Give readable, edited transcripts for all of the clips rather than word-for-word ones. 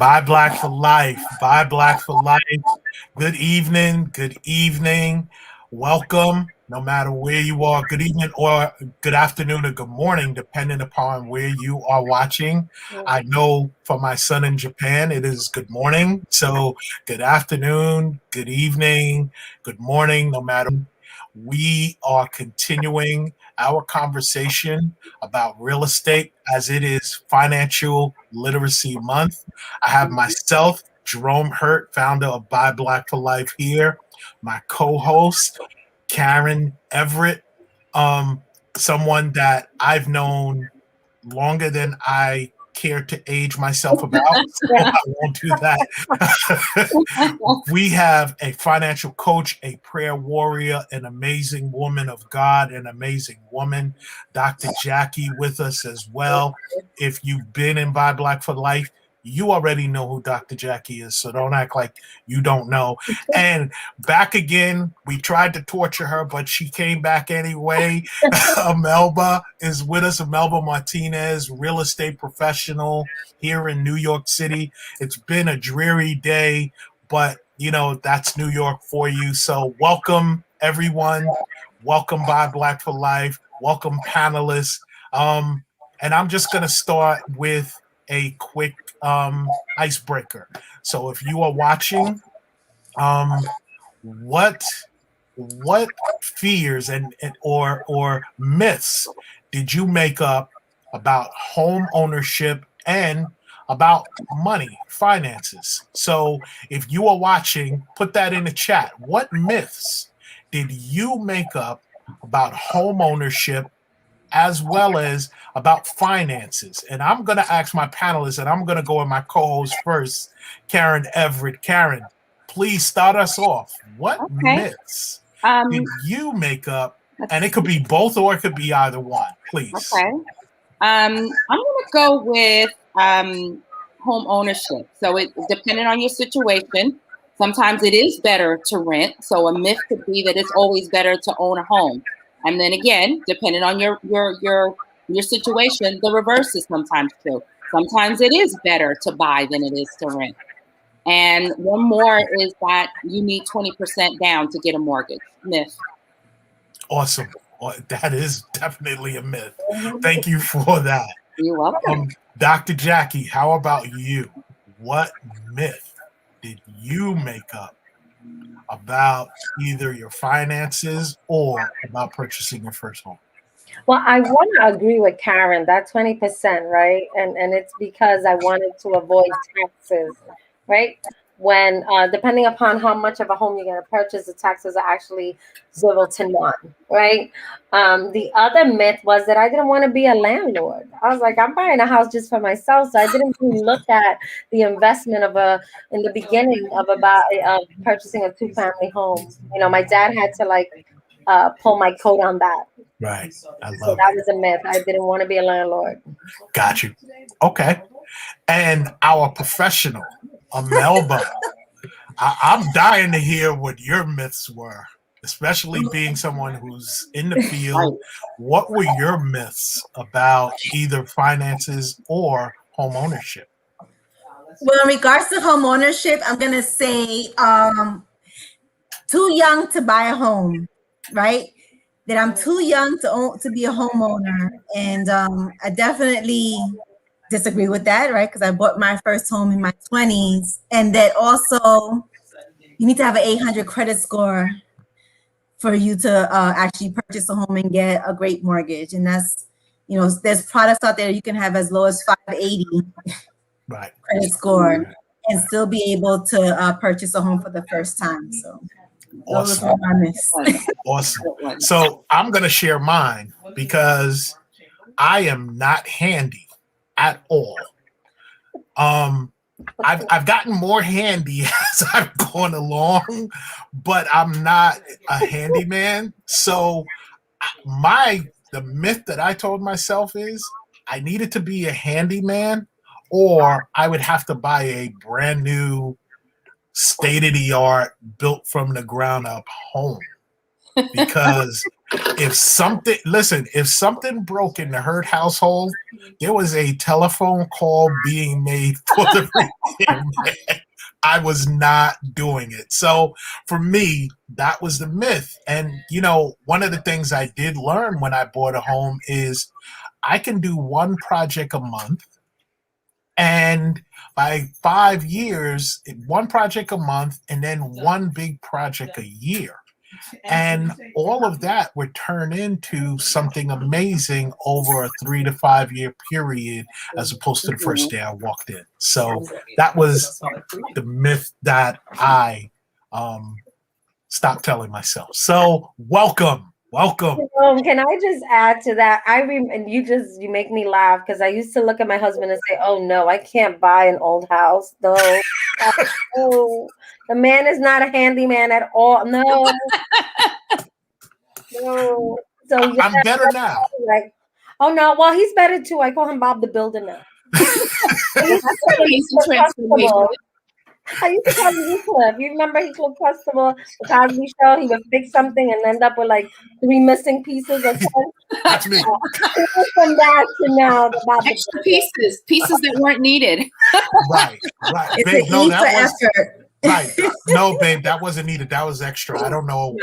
Buy Black for life. Buy Black for life. Good evening. Good evening. Welcome, no matter where you are. Good evening or good afternoon or good morning, depending upon where you are watching. I know for my son in Japan, it is good morning. So good afternoon, good evening, good morning, no matter. We are continuing our conversation about real estate as it is Financial Literacy Month. I have myself, Jerome Hurt, founder of Buy Black for Life here, my co-host, Karen Everett, someone that I've known longer than I care to age myself about, so I won't do that. We have a financial coach, a prayer warrior, an amazing woman of God, an amazing woman, Dr. Jackie, with us as well. If you've been in Buy Black for Life, you already know who Dr. Jackie is, so don't act like you don't know. And back again, we tried to torture her, but she came back anyway. Imelba is with us. Imelba Martinez, real estate professional here in New York City. It's been a dreary day, but that's New York for you. So welcome, everyone. Welcome Buy Black for Life. Welcome, panelists. And I'm just going to start with a quick icebreaker. So if you are watching, what fears or myths did you make up about home ownership and about money, finances? So if you are watching, put that in the chat. What myths did you make up about home ownership as well as about finances? And I'm going to ask my panelists, and I'm going to go with my co-host first, Karen Everett. Karen, please start us off. What myths did you make up? And it could be both or it could be either one, please. Okay. I'm going to go with home ownership. So it depending on your situation, sometimes it is better to rent. So a myth could be that it's always better to own a home. And then again, depending on your situation, the reverse is sometimes true. Sometimes it is better to buy than it is to rent. And one more is that you need 20% down to get a mortgage. Myth. Awesome. Well, that is definitely a myth. Thank you for that. You're welcome. Dr. Jackie, how about you? What myth did you make up about either your finances or about purchasing your first home? Well, I want to agree with Karen, that 20%, right? And it's because I wanted to avoid taxes, right? When depending upon how much of a home you're going to purchase, the taxes are actually 0 to none, right? The other myth was that I didn't want to be a landlord. I was like, I'm buying a house just for myself, so I didn't really look at the investment in the beginning of purchasing a 2-family home. My dad had to pull my coat on that. Right. I love so that was a myth. I didn't want to be a landlord. Got you. Okay. And our professional, Imelba, I'm dying to hear what your myths were, especially being someone who's in the field. What were your myths about either finances or home ownership? Well, in regards to home ownership, I'm going to say too young to buy a home, right? That I'm too young to be a homeowner. And I definitely disagree with that, right? Because I bought my first home in my 20s. And that also, you need to have an 800 credit score for you to actually purchase a home and get a great mortgage. And that's, there's products out there you can have as low as 580 credit score and still be able to purchase a home for the first time. So awesome. Awesome. So I'm going to share mine because I am not handy at all. I've gotten more handy as I've gone along, but I'm not a handyman. So the myth that I told myself is I needed to be a handyman, or I would have to buy a brand new, state-of-the-art, built from the ground up home, because if something broke in the Hurt household, there was a telephone call being made for the repairman. I was not doing it. So for me, that was the myth. And, one of the things I did learn when I bought a home is I can do one project a month. And by 5 years, one project a month and then one big project a year. And all of that would turn into something amazing over a 3 to 5 year period, as opposed to the first day I walked in. So that was the myth that I stopped telling myself. So welcome. Can I just add to that? And you make me laugh because I used to look at my husband and say, "Oh no, I can't buy an old house." No, no, the man is not a handyman at all. No, no. So yeah, I'm better now. Like, oh no, well he's better too. I call him Bob the Builder now. I used to call him Heathcliff. You remember Heathcliff Festival, the Cosby Show? He would fix something and end up with like 3 missing pieces or something. That's me. From that to now, about extra pieces that weren't needed. Right. It's Babe, an E for effort. Right. No, babe, that wasn't needed. That was extra. I don't know.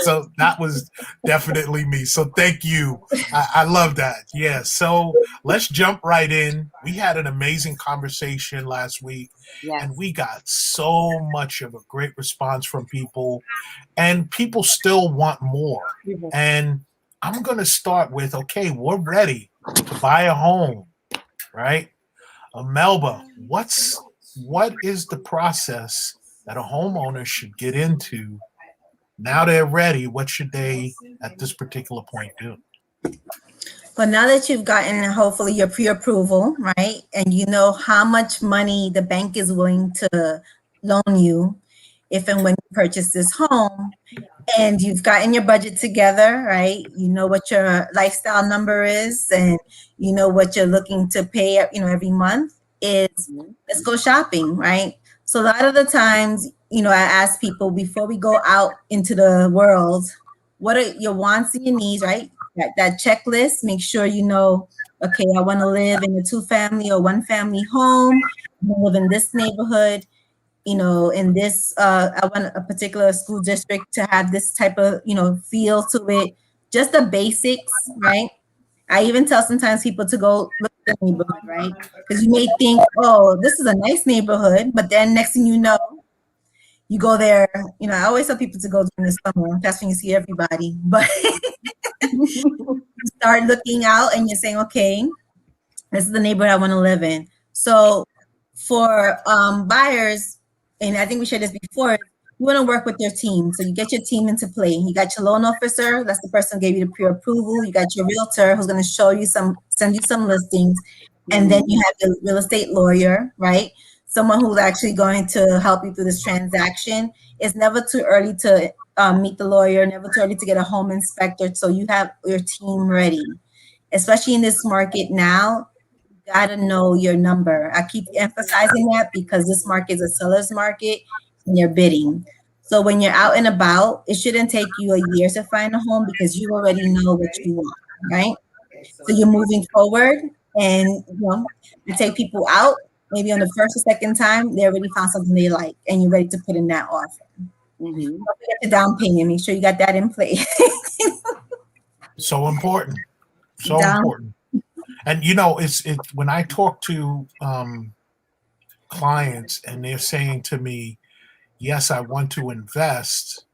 So that was definitely me. So thank you. I love that. Yeah. So let's jump right in. We had an amazing conversation last week, and we got so much of a great response from people, and people still want more. And I'm going to start with, okay, we're ready to buy a home, right? Imelba, what is the process that a homeowner should get into now they're ready? What should they, at this particular point, do? Well, now that you've gotten hopefully your pre-approval, right, and you know how much money the bank is willing to loan you if and when you purchase this home, and you've gotten your budget together, right, you know what your lifestyle number is, and you know what you're looking to pay, every month, is let's go shopping, right? So a lot of the times, I ask people before we go out into the world, what are your wants and your needs, right? That checklist, make sure you know, okay, I want to live in a 2-family or 1-family home. I want to live in this neighborhood, in this, I want a particular school district to have this type of, feel to it. Just the basics, right? I even tell sometimes people to go look at the neighborhood, right? Because you may think, oh, this is a nice neighborhood, but then next thing you know, you go there. I always tell people to go during the summer. That's when you see everybody. But you start looking out and you're saying, okay, this is the neighborhood I want to live in. So for buyers, and I think we shared this before, you want to work with your team. So you get your team into play. You got your loan officer, that's the person who gave you the pre-approval. You got your realtor who's going to send you some listings. And then you have the real estate lawyer, right? Someone who's actually going to help you through this transaction. It's never too early to meet the lawyer, never too early to get a home inspector. So you have your team ready, especially in this market now. You got to know your number. I keep emphasizing that because this market is a seller's market and you're bidding. So when you're out and about, it shouldn't take you a year to find a home because you already know what you want, right? So you're moving forward, and you take people out. Maybe on the first or second time, they already found something they like, and you're ready to put in that offer. Don't forget the down payment. Make sure you got that in place. So important. Important. And it's when I talk to clients and they're saying to me, yes, I want to invest.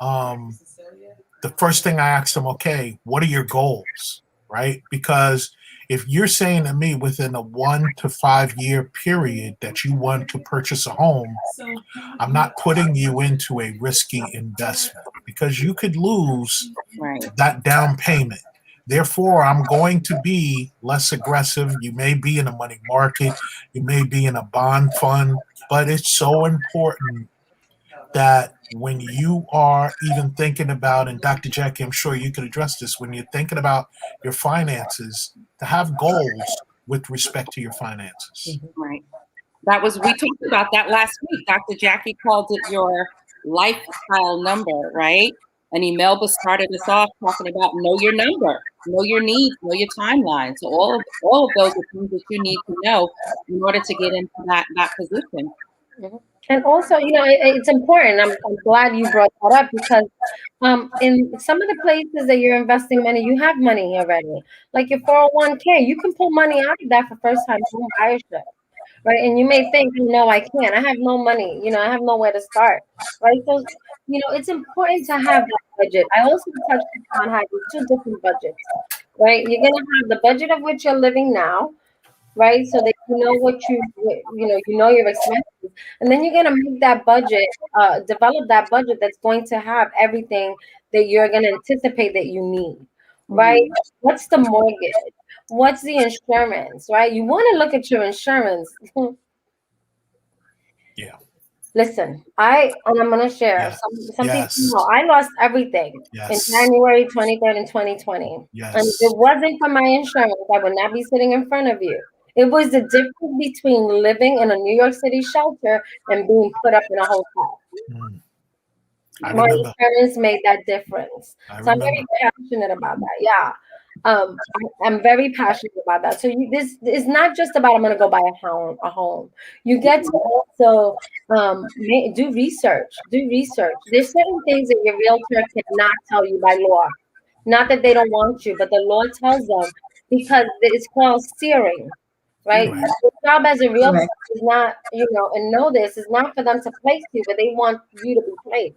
The first thing I ask them, okay, what are your goals, right? Because if you're saying to me within a 1 to 5 year period that you want to purchase a home, I'm not putting you into a risky investment because you could lose that down payment. Therefore, I'm going to be less aggressive. You may be in a money market, you may be in a bond fund, but it's so important that when you are even thinking about, and Dr. Jackie, I'm sure you could address this, when you're thinking about your finances, to have goals with respect to your finances. Right. We talked about that last week. Dr. Jackie called it your lifestyle number, right? And Imelba started us off talking about know your number, know your needs, know your timeline. So all of those are things that you need to know in order to get into that position. Mhm. And also, it's important. I'm glad you brought that up because in some of the places that you're investing money, you have money already. Like your 401k, you can pull money out of that for first time home buyership, right? And you may think, no, I can't. I have no money. I have nowhere to start, right? So, it's important to have that budget. I also touched upon having two different budgets, right? You're gonna have the budget of which you're living now, right? So that you know what your expenses, and then you're gonna make that budget, develop that budget that's going to have everything that you're gonna anticipate that you need, right? Mhm. What's the mortgage? What's the insurance, right? You want to look at your insurance. Yeah. Listen, I'm gonna share. Yeah. Some people Yes. know I lost everything in Yes. January 23rd in 2020. And if Yes. it wasn't for my insurance, I would not be sitting in front of you. It was the difference between living in a New York City shelter and being put up in a hotel. Mm. I My remember. insurance made that difference. I So I'm remember. very passionate about that. Yeah. I'm very passionate about that. So this is not just about I'm going to go buy a home. You get to also do research. Do research. There's certain things that your realtor cannot tell you by law. Not that they don't want you, but the law tells them because it's called steering, right? Right. The job as a realtor Correct. is not, and know this is not for them to place you, but they want you to be placed.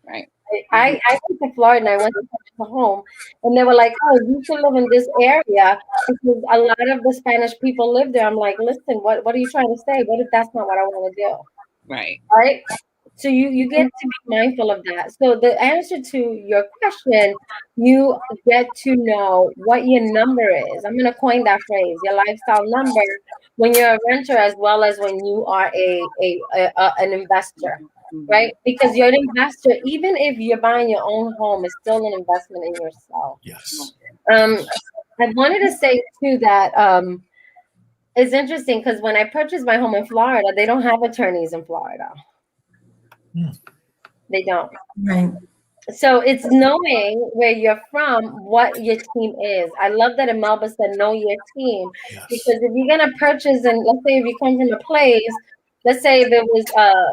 Right. I went to Florida and I went to purchase a home, and they were like, "Oh, you should live in this area because a lot of the Spanish people live there." I'm like, "Listen, what are you trying to say? What if that's not what I want to do?" Right. Right? So you get to be mindful of that. So the answer to your question, you get to know what your number is. I'm gonna coin that phrase, your lifestyle number, when you're a renter as well as when you are an investor, Mhm. right? Because you're an investor, even if you're buying your own home, it's still an investment in yourself. Yes. Um, I wanted to say too that it's interesting because when I purchased my home in Florida, they don't have attorneys in Florida. Mm. They don't. Right. So it's knowing where you're from, what your team is. I love that Imelba said know your team Yes. because if you're gonna purchase, and let's say if you come from a place, let's say if it was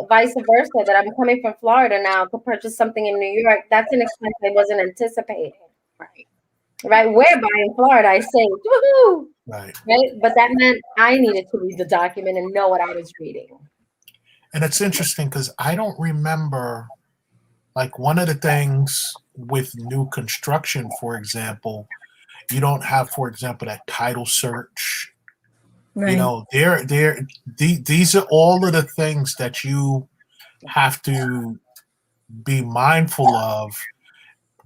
vice versa, that I'm coming from Florida now to purchase something in New York, that's an expense I wasn't anticipating. Right. Right? Whereby in Florida I say, woohoo, Right. right? But that meant I needed to read the document and know what I was reading. And it's interesting because I don't remember, like, one of the things with new construction, for example, you don't have, for example, that title search. Right. These are all of the things that you have to be mindful of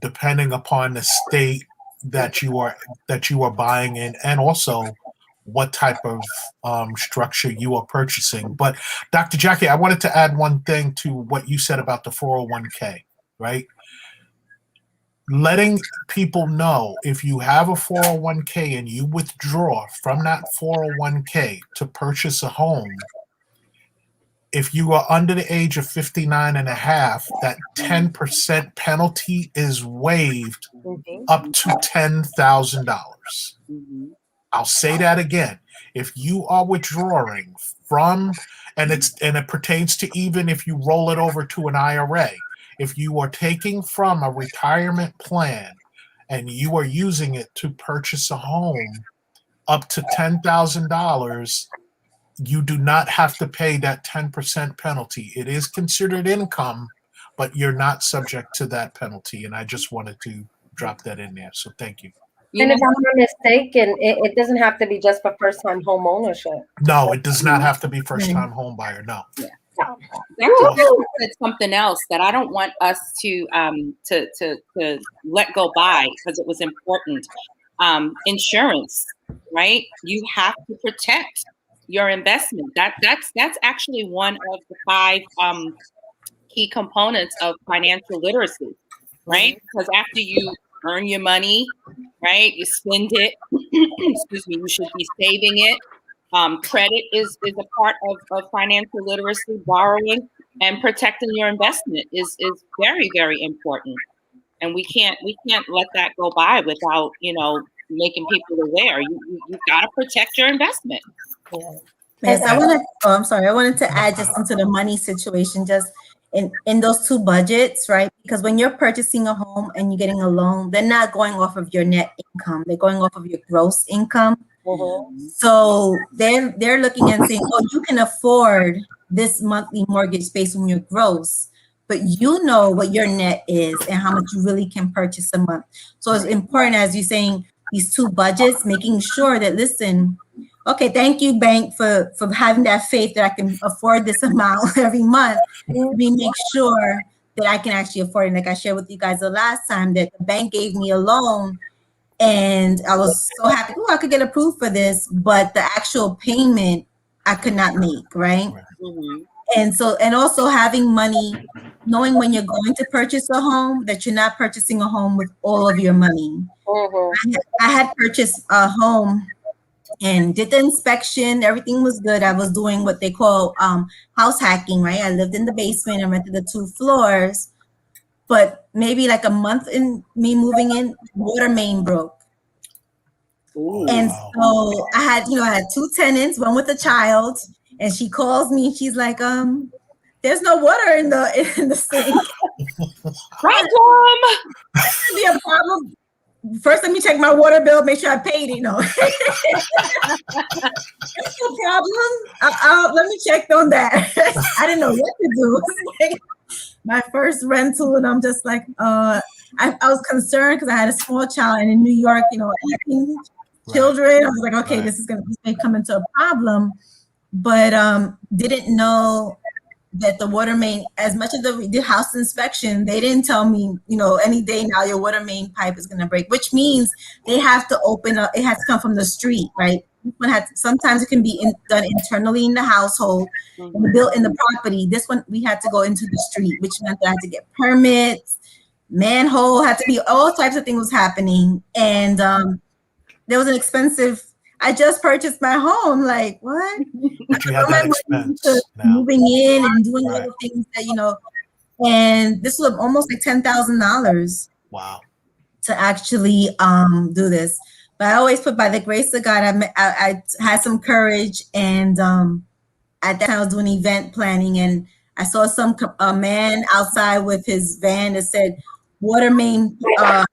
depending upon the state that you are buying in, and also what type of structure you are purchasing. But Dr. Jackie, I wanted to add one thing to what you said about the 401k, right? Letting people know if you have a 401k and you withdraw from that 401k to purchase a home, if you are under the age of 59 and a half, that 10% penalty is waived Mm-hmm. up to $10,000. Mhm. I'll say that again. If you are withdrawing from, and it pertains to even if you roll it over to an IRA, if you are taking from a retirement plan and you are using it to purchase a home up to $10,000, you do not have to pay that 10% penalty. It is considered income, but you're not subject to that penalty. And I just wanted to drop that in there. So thank you. You And know, if I'm not mistaken, it doesn't have to be just for first time home ownership. No, it does not have to be first Right. time home buyer. No. yeah. Yeah. Dr. Awesome. Jones said something else that I don't want us to let go by because it was important. Insurance, right? You have to protect your investment. That's actually one of the five key components of financial literacy, right? Because after you earn your money, right, you spend it. Excuse me. You should be saving it. Credit is a part of financial literacy. Borrowing and protecting your investment is very, very important. and we can't let that go by without, making people aware. You've got to protect your investment. Yeah. Yes, I'm sorry. I wanted to add just into the money situation, just in those two budgets, right? Because when you're purchasing a home and you're getting a loan, they're not going off of your net income. They're going off of your gross income. Mm-hmm. So they're looking and saying, oh, you can afford this monthly mortgage based on your gross, but you know what your net is and how much you really can purchase a month. So it's important, as you're saying, these two budgets, making sure that, listen, okay, thank you, bank, for having that faith that I can afford this amount every month. Let me make sure that I can actually afford it. Like I shared with you guys the last time, that the bank gave me a loan and I was so happy, oh, I could get approved for this, but the actual payment I could not make, right? Mm-hmm. And also having money, knowing when you're going to purchase a home, that you're not purchasing a home with all of your money. Mm-hmm. I had purchased a home and did the inspection. Everything was good. I was doing what they call house hacking, right? I lived in the basement and rented the 2 floors. But maybe like a month in me moving in, water main broke. Ooh. And so I had 2 tenants, one with a child, and she calls me and she's like, there's no water in the sink. Problem. That could be a problem. First, let me check my water bill, make sure I paid it, That's no problem. Let me check on that. I didn't know what to do. It was like my first rental, and I'm just like, I was concerned because I had a small child, and in New York, 18 children. I was like, okay, this may come into a problem, but didn't know that the water main, as much as the house inspection, they didn't tell me, any day now your water main pipe is going to break, which means they have to open up. It has to come from the street, right? Sometimes it can be done internally in the household, in the property. This one, we had to go into the street, which meant that I had to get permits, manhole had to be, all types of things was happening. And there was an expensive, I just purchased my home. Like, what? But you had that expense now. Moving in and doing all the things that, and this was almost like $10,000. Wow. To actually do this. But I always put, by the grace of God, I had some courage. And at that time I was doing event planning, and I saw a man outside with his van that said, water main, I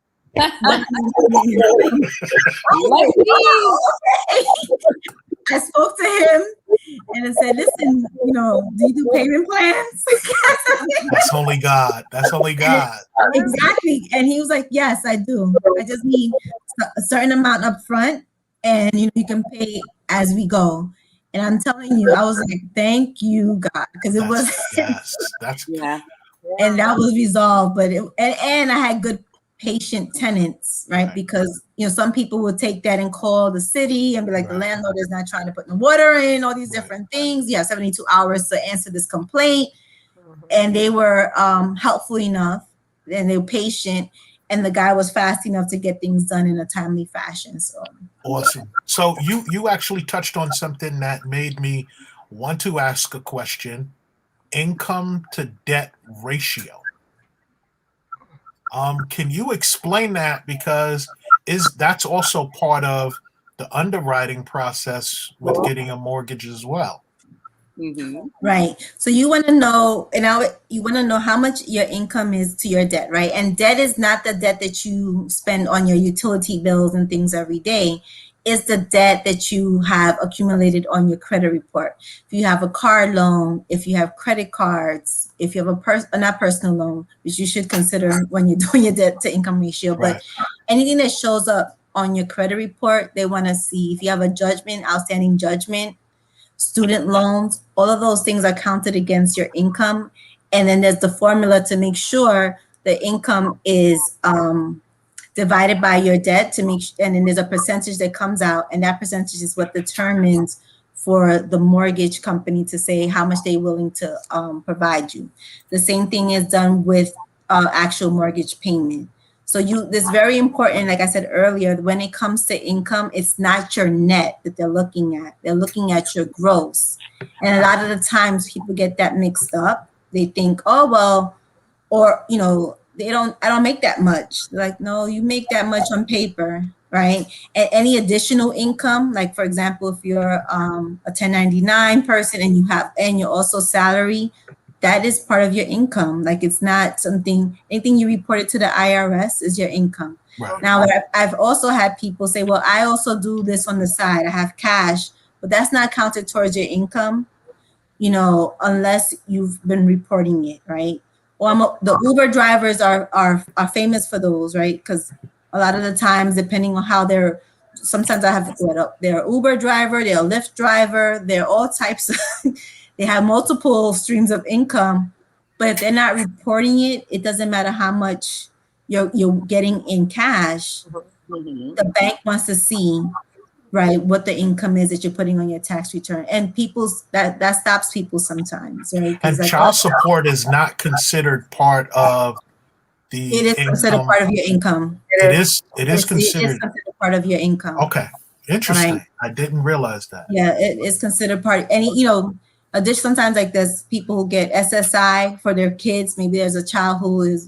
spoke to him and I said, listen, do you do payment plans? That's only God. That's only God. Exactly. And he was like, yes, I do. I just need a certain amount up front, and you can pay as we go. And I'm telling you, I was like, thank you, God, because it was and that was resolved. But and I had good patient tenants, right? Because some people will take that and call the city and be like, the landlord is not trying to put the water in, all these different things. You have 72 hours to answer this complaint. And they were helpful enough, and they were patient, and the guy was fast enough to get things done in a timely fashion. So awesome. So you actually touched on something that made me want to ask a question: income to debt ratio. Can you explain that? Because that's also part of the underwriting process with getting a mortgage as well. Mm-hmm. Right. So you want to know, you want to know how much your income is to your debt, right? And debt is not the debt that you spend on your utility bills and things every day. It's the debt that you have accumulated on your credit report. If you have a car loan, if you have credit cards, if you have not personal loan, which you should consider when you're doing your debt to income ratio, but anything that shows up on your credit report, they want to see. If you have a judgment, outstanding judgment, student loans, all of those things are counted against your income. And then there's the formula to make sure the income is divided by your debt and then there's a percentage that comes out, and that percentage is what determines for the mortgage company to say how much they're willing to provide you. The same thing is done with actual mortgage payment. So this very important, like I said earlier, when it comes to income, it's not your net that they're looking at. They're looking at your gross. And a lot of the times people get that mixed up. They think, oh, well, or, I don't make that much. They're like, no, you make that much on paper, right? And any additional income, like for example, if you're a 1099 person and you're also salary, that is part of your income. Like it's not anything you reported to the IRS is your income. Right. Now, I've also had people say, well, I also do this on the side. I have cash, but that's not counted towards your income, unless you've been reporting it, right? The Uber drivers are famous for those, right? Because a lot of the times, depending on how sometimes I have to set up. They're Uber driver, they're a Lyft driver, they're all types of, they have multiple streams of income, but if they're not reporting it, it doesn't matter how much you're getting in cash. Mhm. The bank wants to see, right, what the income is that you're putting on your tax return, and that stops people sometimes, right? Because And like, child support is not considered part of it the is considered income. part of your income. It is. It is It is considered. considered part of your income, Okay. right? Interesting. I didn't realize that. Yeah, it is considered part. Addition, sometimes like there's people who get SSI for their kids. Maybe there's a child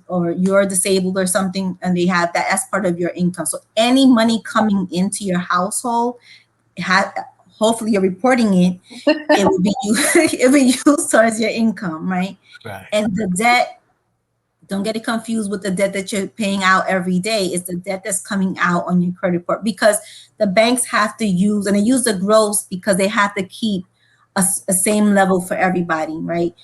or you're disabled or something, and they have that as part of your income. So any money coming into your household, hopefully you're reporting it. It will be used, it will be used towards your income, right? Right. And the debt, don't get it confused with the debt that you're paying out every day. It's the debt that's coming out on your credit report, because the banks have to use, and they use the gross because they have to keep a same level for everybody, right?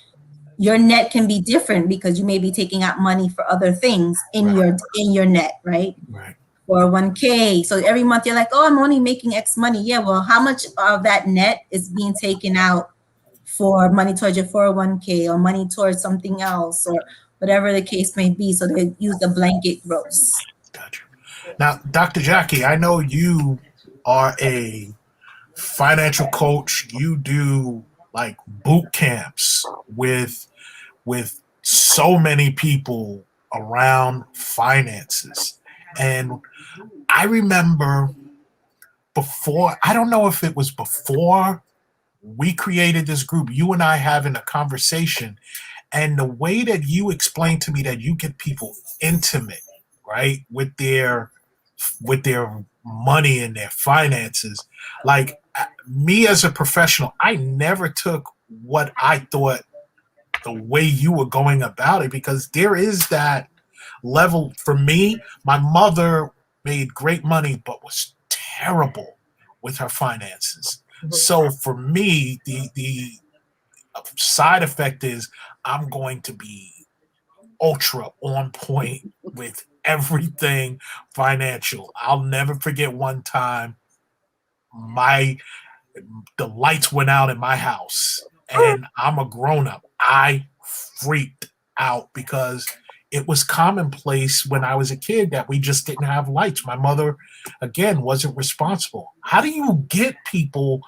Your net can be different because you may be taking out money for other things in your net, right? Right. Or 1K. So every month you're like, oh, I'm only making X money. Yeah, well, how much of that net is being taken out for money towards your 401K or money towards something else, or whatever the case may be? So they use the blanket gross. Gotcha. Now, Dr. Jackie, I know you are a financial coach. You do like boot camps with so many people around finances. And I remember before, I don't know if it was before we created this group, you and I having a conversation, and the way that you explained to me that you get people intimate, right, with their money and their finances. Like me as a professional, I never took what I thought the way you were going about it, because there is that level. For me, my mother made great money but was terrible with her finances. So for me, the side effect is I'm going to be ultra on point with everything financial. I'll never forget one time my the lights went out in my house, and I'm a grown up. I freaked out because it was commonplace when I was a kid that we just didn't have lights. My mother, again, wasn't responsible. How do you get people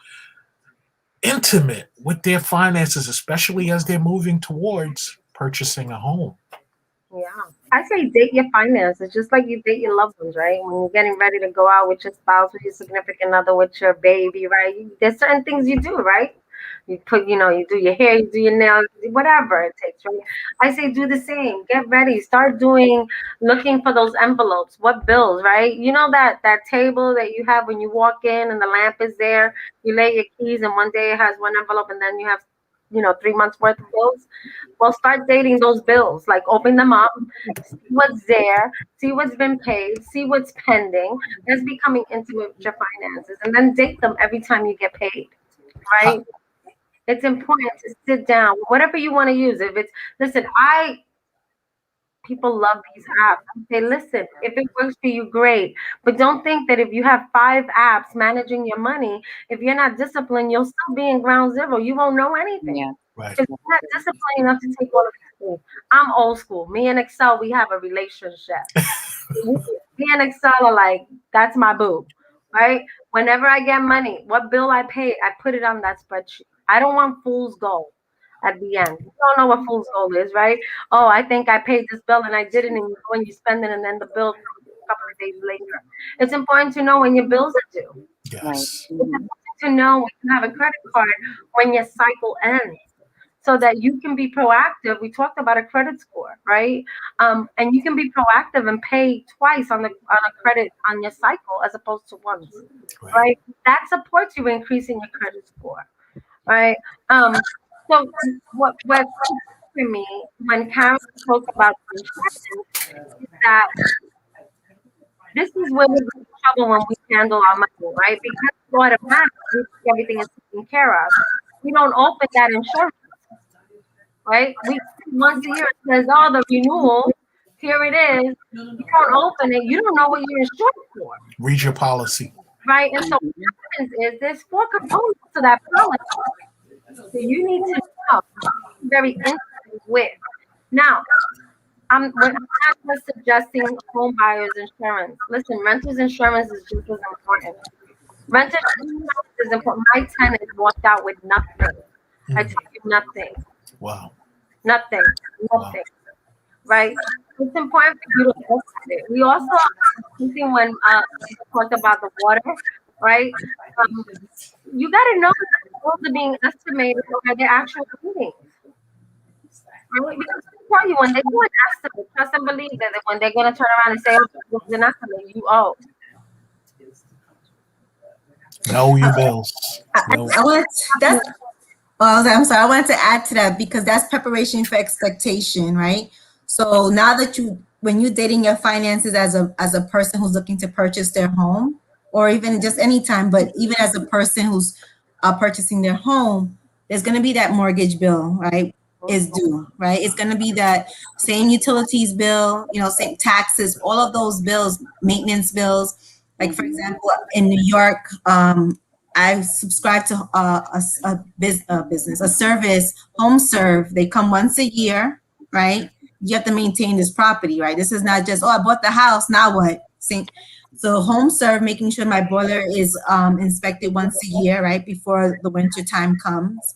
intimate with their finances, especially as they're moving towards purchasing a home? Yeah. I say date your finances just like you date your loved ones, right? When you're getting ready to go out with your spouse, with your significant other, with your baby, right? There's certain things you do, right? You do your hair, you do your nails, whatever it takes, right? I say do the same. Get ready. Start looking for those envelopes. What bills, right? You know that table that you have when you walk in and the lamp is there. You lay your keys and one day it has one envelope and then you have, 3 months worth of bills. Well, start dating those bills. Like open them up, see what's there, see what's been paid, see what's pending. That's becoming intimate with your finances, and then date them every time you get paid. Right? It's important to sit down, whatever you want to use. If it's listen, I people love these apps. I say, listen, if it works for you, great. But don't think that if you have 5 apps managing your money, if you're not disciplined, you'll still be in ground zero. You won't know anything. Yeah. Right. Because you're not disciplined enough to take all of these things. I'm old school. Me and Excel, we have a relationship. Me and Excel are like, that's my boo. Right? Whenever I get money, what bill I paid, I put it on that spreadsheet. I don't want fool's gold at the end. You don't know what fool's gold is, right? Oh, I think I paid this bill and I didn't, and you go and you spend it, and then the bill comes a couple of days later. It's important to know when your bills are due. Right. Yes. It's important to know when you have a credit card when your cycle ends. so that you can be proactive. We talked about a credit score, right? And you can be proactive and pay twice on a credit on your cycle as opposed to once, Right. right? That supports you increasing your credit score, right? Um, so what for me when Karen spoke about the insurance is that this is where we get in trouble when we handle our money, right? Because it's automatic, we think everything is taken care of. We don't open that insurance, right? We once a year it says, "Oh, the renewal, here it is." You don't open it, you don't know what you're insured for, Read your policy. right? And so what happens is there's four components to that policy that you need to know, very intimate with. Now, I'm not just suggesting home buyers insurance. Listen, renters insurance is just as important. Renters insurance is important. My tenant walked out with nothing. I tell you nothing. Wow. Nothing. Wow. Nothing. Right? It's important for you to look at it. We also something when we talked about the water, right? You got to know that the bills are being estimated over their actual readings. Right? Because I tell you, when they do an estimate, trust and believe that when they're going to turn around and say, "Oh, this is an estimate," you owe. Know your bills. I want that's well, I'm sorry. I wanted to add to that because that's preparation for expectation, right? So now that when you're dating your finances as a person who's looking to purchase their home, or even just any time, but even as a person who's purchasing their home, there's going to be that mortgage bill, right? Is due, right? It's going to be that same utilities bill, same taxes, all of those bills, maintenance bills. Like for example, in New York, I subscribe to a service, Home Serve. They come once a year, right? You have to maintain this property, right? This is not just, I bought the house, now what? So Home Serve, making sure my boiler is inspected once a year, right? Before the winter time comes.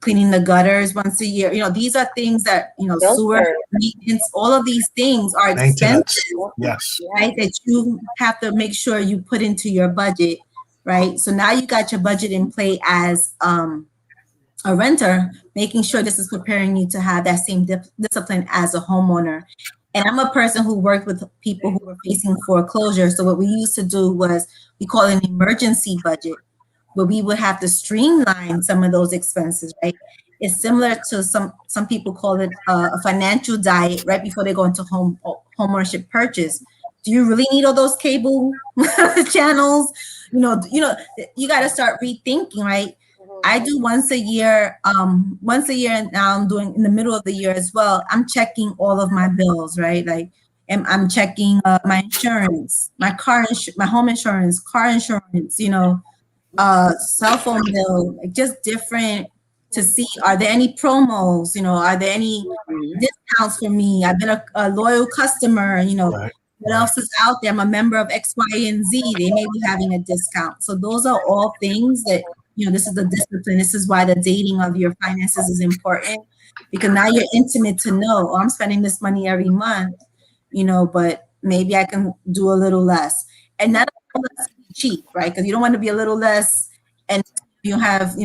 Cleaning the gutters once a year. These are things that, sewer maintenance, all of these things are expensive, yes, right? That you have to make sure you put into your budget, right? So now you got your budget in play as a renter, making sure this is preparing you to have that same discipline as a homeowner. And I'm a person who worked with people who were facing foreclosure. So what we used to do was we call it an emergency budget, but we would have to streamline some of those expenses, right? It's similar to some people call it a financial diet right before they go into home ownership purchase. Do you really need all those cable channels? You got to start rethinking, right? I do once a year, and now I'm doing in the middle of the year as well. I'm checking all of my bills, right? Like, and I'm checking my insurance, my home insurance, car insurance, cell phone bill, like just different to see, are there any promos, are there any discounts for me? I've been a loyal customer, right. What else is out there? I'm a member of X, Y, and Z. They may be having a discount. So those are all things that, this is the discipline. This is why the dating of your finances is important, because now you're intimate to know, I'm spending this money every month, but maybe I can do a little less. And not cheap, right? Because you don't want to be a little less and you have,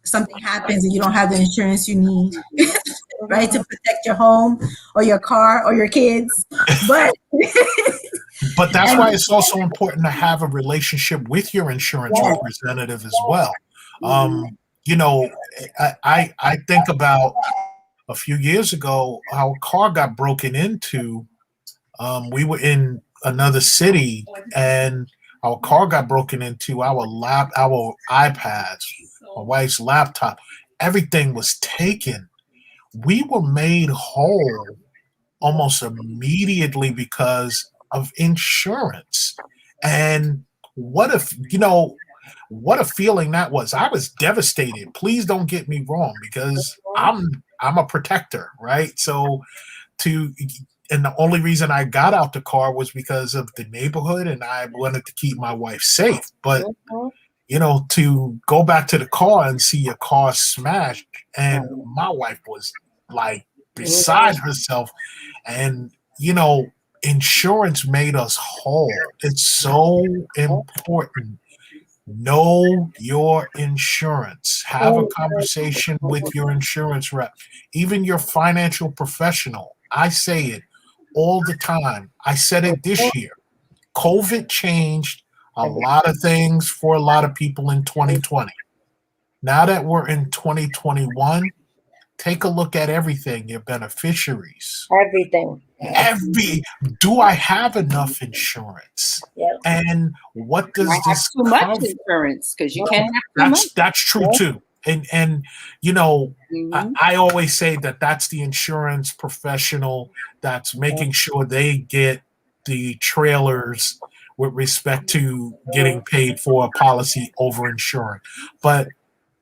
something happens and you don't have the insurance you need, right? To protect your home or your car or your kids. But that's why it's also important to have a relationship with your insurance representative as well. I think about a few years ago, our car got broken into. We were in another city and our car got broken into. Our iPads, my wife's laptop, everything was taken. We were made whole almost immediately because of insurance. And what a feeling that was. I was devastated. Please don't get me wrong, because I'm a protector, right? So and the only reason I got out the car was because of the neighborhood and I wanted to keep my wife safe. But to go back to the car and see a car smashed, and my wife was like beside herself, and insurance made us whole. It's so important Know your insurance. Have a conversation with your insurance rep, even your financial professional. I say it all the time. I said it this year. COVID changed a lot of things for a lot of people in 2020. Now that we're in 2021, take a look at everything, your beneficiaries. Everything. Do I have enough insurance? Yep. And what does I have this too much cover? insurance because you can't have too much. That's true too. And you know, Mhm. I always say that that's the insurance professional that's making sure they get the trailers with respect to getting paid for a policy over insurance. But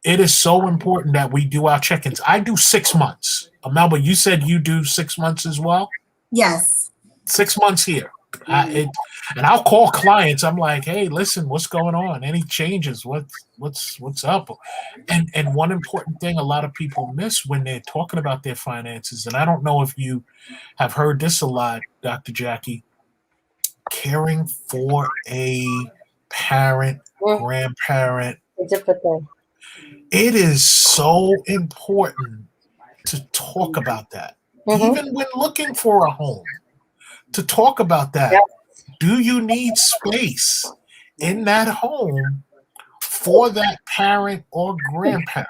it is so important that we do our check-ins. I do 6 months. Imelba, you said you do 6 months as well? Yes. 6 months here. And I'll call clients. I'm like, hey, listen, what's going on? Any changes? What's up? And one important thing a lot of people miss when they're talking about their finances, and I don't know if you have heard this a lot, Dr. Jackie, caring for a parent, grandparent. It's a different thing. It is so important to talk about that. Even when looking for a home, to talk about that. Yep. Do you need space in that home for that parent or grandparent?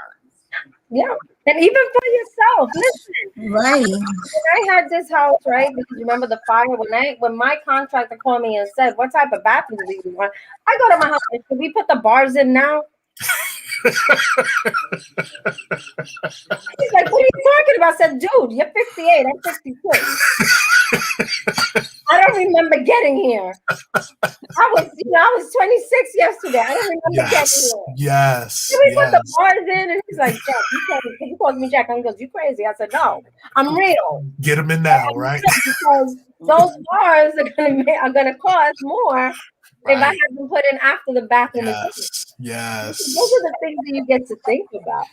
Yeah. And even for yourself, listen. Right. When I had this house, right? Because remember the fire when my contractor called me and said, "What type of bathroom do you want?" I go to my house and should we put the bars in now? He's like, "What are you talking about?" I said, "Dude, you're 58. I'm 62. I don't remember getting here. I was 26 yesterday. I don't remember getting here. Yes. Can we put the bars in?" And he's like, "Jack, he calls me Jack. And he goes, 'You crazy?' I said, 'No, I'm real. Get them in now, right? Because those bars are gonna cost more if I have them put in after the bathroom is in.'" Yes. Those are the things that you get to think about.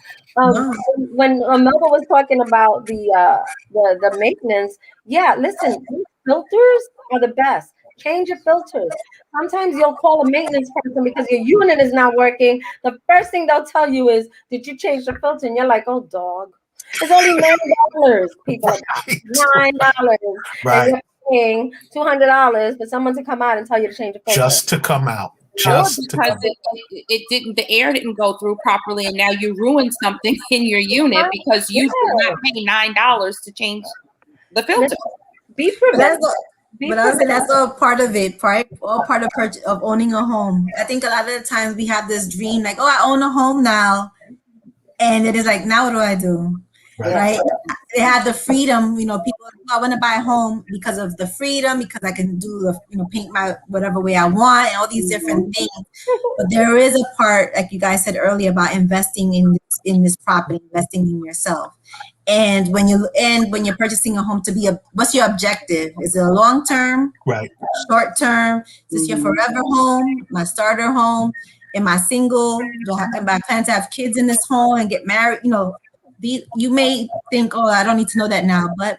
When Melba was talking about the maintenance, yeah, listen, these filters are the best. Change your filters. Sometimes you'll call a maintenance person because your unit is not working. The first thing they'll tell you is, "Did you change the filter?" And you're like, "Oh, dog, it's only $9." People are $9, and you're paying $200 for someone to come out and tell you to change the filter. Just to come out. Because it didn't, the air didn't go through properly, and now you ruined something in your unit because you did not pay $9 to change the filter. Be prepared. But I would say that's all part of it, right? All part of owning a home. I think a lot of the times we have this dream, like, "Oh, I own a home now," and it is like, "Now what do I do?" Right? They have the freedom, people, "I want to buy a home because of the freedom, because I can do paint my whatever way I want," and all these different things. But there is a part, like you guys said earlier, about investing in this property, investing in yourself. And when you're purchasing a home, what's your objective? Is it a long term? Right. Short term? Is this your forever home? My starter home? Am I single? Am I planning to have kids in this home and get married? You may think, "Oh, I don't need to know that now," but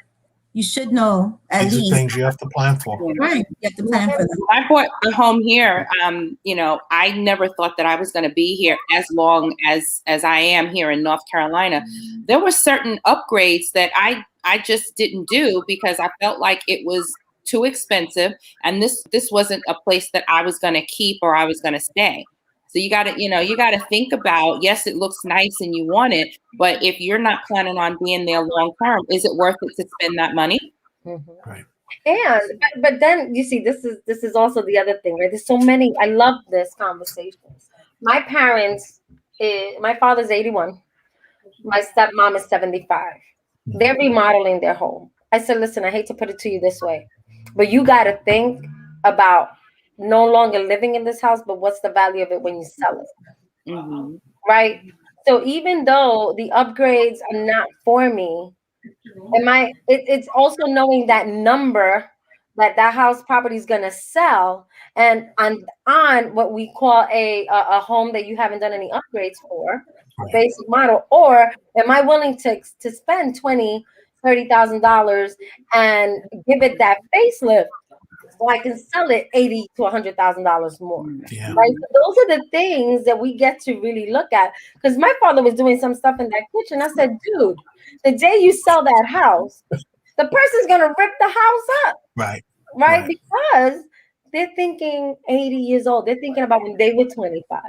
you should know at least. These are things you have to plan for. Right. You have to plan for them. I bought a home here. I never thought that I was going to be here as long as I am here in North Carolina. There were certain upgrades that I just didn't do because I felt like it was too expensive, and this wasn't a place that I was going to keep or I was going to stay. So you got to think about, yes, it looks nice and you want it, but if you're not planning on being there long term, is it worth it to spend that money? Right. And but then you see, this is also the other thing, right? There's so many. I love this conversations. My parents, my father's 81, my stepmom is 75. They're remodeling their home. I said, "Listen, I hate to put it to you this way, but you got to think about no longer living in this house, but what's the value of it when you sell it?" Right? So even though the upgrades are not for me, it's also knowing that number that house property is going to sell, and on what we call a home that you haven't done any upgrades for, a basic model, or am I willing to spend $20,000-$30,000 and give it that facelift so I can sell it $80,000 to $100,000 more. Yeah. Right. So those are the things that we get to really look at. Because my father was doing some stuff in that kitchen. I said, dude, the day you sell that house, the person's gonna rip the house up. Right. Right? Because they're thinking 80 years old. They're thinking about when they were 25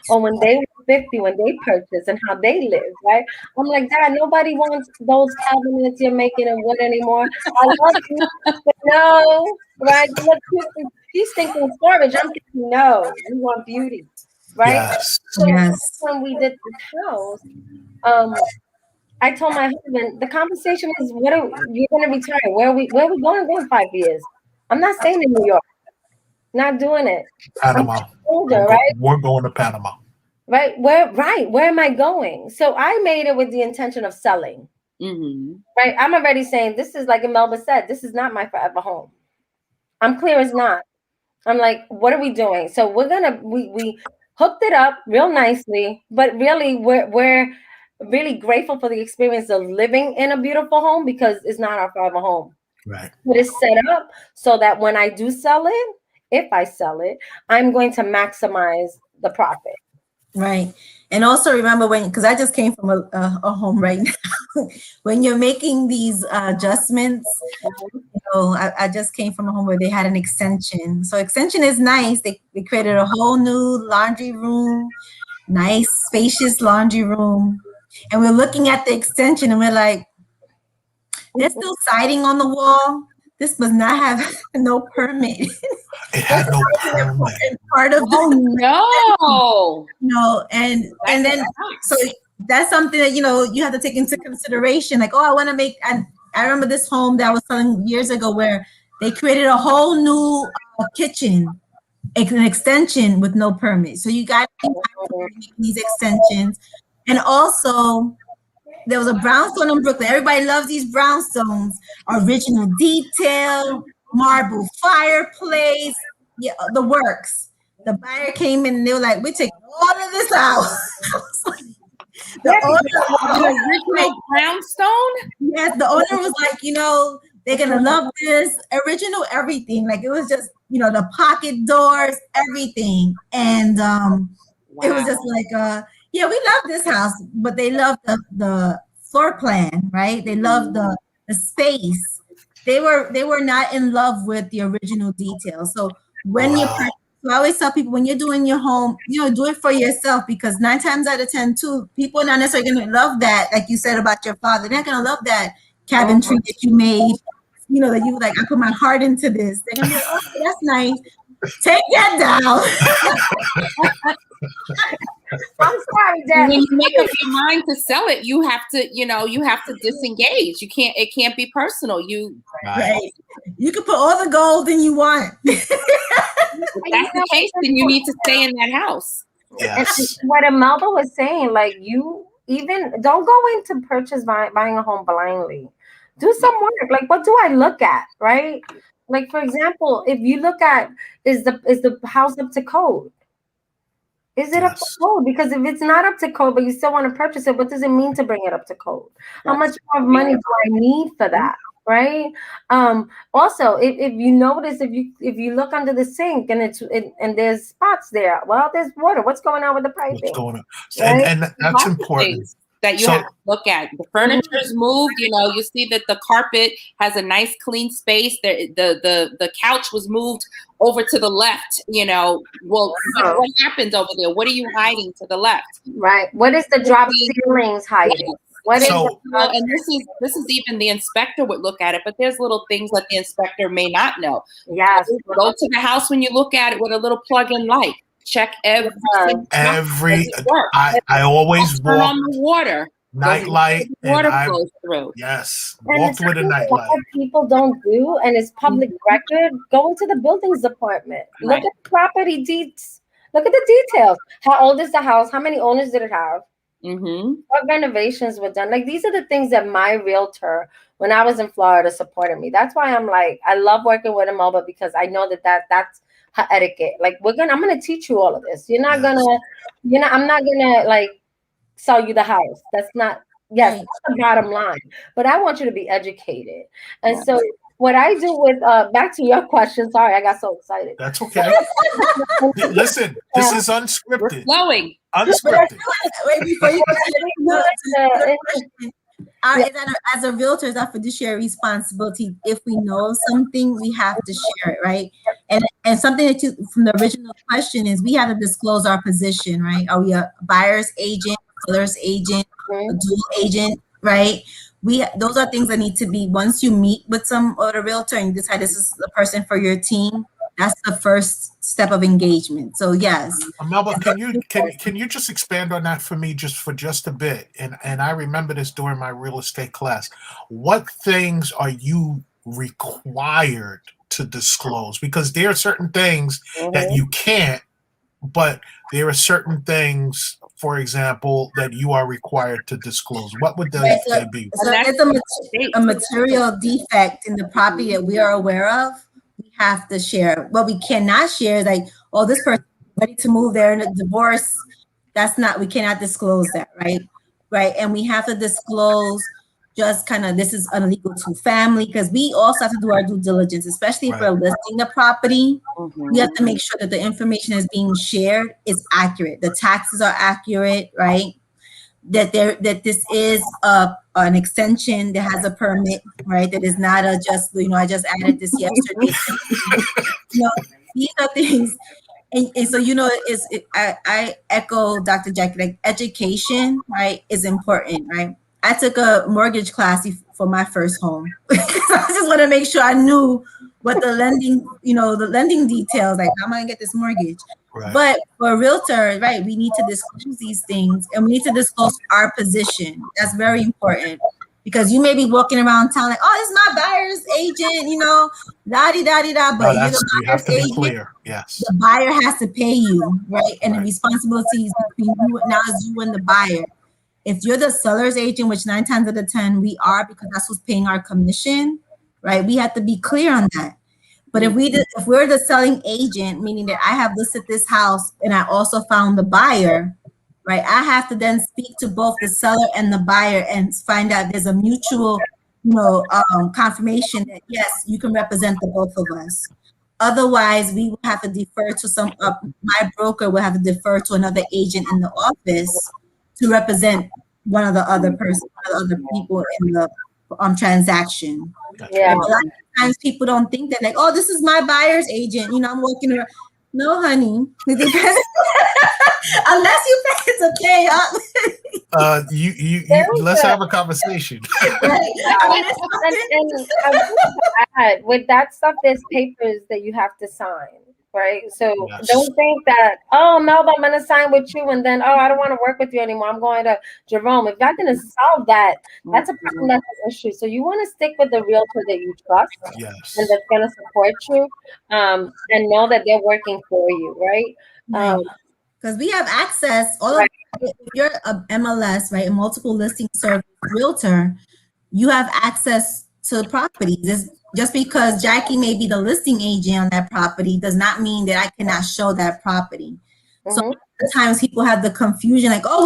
or when they were 50, when they purchased and how they lived, right? I'm like, Dad, nobody wants those cabinets you're making in wood anymore. I love you, but no, right? He's thinking storage. I'm thinking, no, we want beauty, right? Yes. So Yes. when we did this house, I told my husband, the conversation is, you're gonna retire? Where are we going in 5 years? I'm not staying in New York. Not doing it. Panama. I'm older, right? We're going to Panama. Right. Where am I going? So I made it with the intention of selling. Right. I'm already saying this is, like Imelba said, this is not my forever home. I'm clear as not. I'm like, what are we doing? So we hooked it up real nicely, but really we're really grateful for the experience of living in a beautiful home because it's not our forever home. Right. But it's set up so that when I do sell it, if I sell it, I'm going to maximize the profit. Right. And also remember because I just came from a home right now, when you're making these adjustments, I just came from a home where they had an extension. So extension is nice. They created a whole new laundry room, nice spacious laundry room. And we're looking at the extension and we're like, there's still siding on the wall. This must not have no permit. It had no permit. Part of no. And then so that's something that you have to take into consideration. Like, I want to make. I remember this home that I was selling years ago where they created a whole new kitchen, an extension with no permit. So you got these extensions, and also there was a brownstone in Brooklyn. Everybody loves these brownstones. Original detail, marble fireplace, the works. The buyer came in and they were like, "We take all of this out." The original brownstone? Yes, the owner was like, they're gonna love this original everything. Like it was just, the pocket doors, everything, and it was just like, we love this house, but they love the floor plan, right? They love the space. They were not in love with the original details. So when so I always tell people, when you're doing your home, do it for yourself, because 9 times out of 10, too, people are not necessarily going to love that, like you said about your father. They're not going to love that cabinetry that you made, that you like, I put my heart into this. They're going to be like, oh, that's nice. Take that down. I'm sorry, Dad. When you make up your mind to sell it, you have to disengage. It can't be personal. Right. You can put all the gold in you want. If that's the case, then you need to stay in that house. Yes. And what Imelba was saying, like, you even don't go into buying a home blindly. Do some work. Like, what do I look at, right? Like, for example, if you look at, is the house up to code? Is it up to code? Because if it's not up to code, but you still want to purchase it, what does it mean to bring it up to code? How much more money do I need for that? Right. Also, if you notice, if you look under the sink and and there's spots there, well, there's water. What's going on with the piping? What's going on? Right? And that's important. That you have to look at. The furniture's moved. You see that the carpet has a nice clean space. The couch was moved over to the left. Well, what happened over there? What are you hiding to the left? Right. What is the drop ceilings hiding? What is and this is even the inspector would look at it, but there's little things that the inspector may not know. Yes. Go to the house when you look at it with a little plug-in light. Check I always turn walk on the water. Night light. Water flows through. Yes. And Walked with a night light. What people don't do, and it's public record, go into the buildings department. Look at the property deeds. Look at the details. How old is the house? How many owners did it have? What renovations were done? Like, these are the things that my realtor, when I was in Florida, supported me. That's why I'm like, I love working with Imelba, because I know that's her etiquette. Like, I'm gonna teach you all of this. I'm not gonna like sell you the house. That's not, that's the bottom line. But I want you to be educated. And so what I do with back to your question. Sorry, I got so excited. That's okay. Listen, this is We're unscripted. flowing. Unscripted. Wait, before you no, Yeah. as a realtor, it's our fiduciary responsibility. If we know something, we have to share it, right? And something that you from the original question is we have to disclose our position, right? Are we a buyer's agent, seller's agent, a dual agent, right? Those are things that need to be once you meet with some other realtor and you decide this is the person for your team. That's the first step of engagement. So yes. Melba, can you just expand on that for me just a bit? And I remember this during my real estate class. What things are you required to disclose? Because there are certain things that you can't, but there are certain things, for example, that you are required to disclose. What would they be? So it's a material defect in the property that we are aware of. We have to share. What we cannot share is like, oh, this person is ready to move there in a divorce. We cannot disclose that, right? Right. And we have to disclose just kind of this is illegal to family because we also have to do our due diligence, especially if we're listing the property. We have to make sure that the information is being shared is accurate. The taxes are accurate, right? That this is an extension that has a permit, right? That is not a just, I just added this yesterday. These are things. And so, I echo Dr. Jackie, like education, right, is important, right? I took a mortgage class for my first home because I just want to make sure I knew what the lending details, like how am I gonna get this mortgage? Right. But for a realtor, right, we need to disclose these things and we need to disclose our position. That's very important because you may be walking around town like, oh, this is my buyer's agent, da-di-da-di-da, but you're the you have buyer's to be agent. clear, yes. The buyer has to pay you, right? And the responsibilities between you now is you and the buyer. If you're the seller's agent, which 9 times out of 10 we are because that's who's paying our commission, right? We have to be clear on that. But if we're the selling agent, meaning that I have listed this house and I also found the buyer, right? I have to then speak to both the seller and the buyer and find out there's a mutual, confirmation that yes, you can represent the both of us. Otherwise, we will have to defer to my broker will have to defer to another agent in the office to represent one of the other people in the transaction. Yeah. A lot of times people don't think that like, oh, this is my buyer's agent. I'm working around. No, honey. It depends. Unless you pay to pay up. Let's have a conversation. Right. And I want to add, with that stuff, there's papers that you have to sign. Right. So don't think that, oh, Melba, I'm going to sign with you. And then, oh, I don't want to work with you anymore. I'm going to Jerome. If you're going to solve that, that's a problem. That's an issue. So you want to stick with the realtor that you trust and that's going to support you and know that they're working for you. Right. Because we have access. If you're a MLS, right, a multiple listing service realtor, you have access to properties. Just because Jackie may be the listing agent on that property does not mean that I cannot show that property. So sometimes people have the confusion like, oh,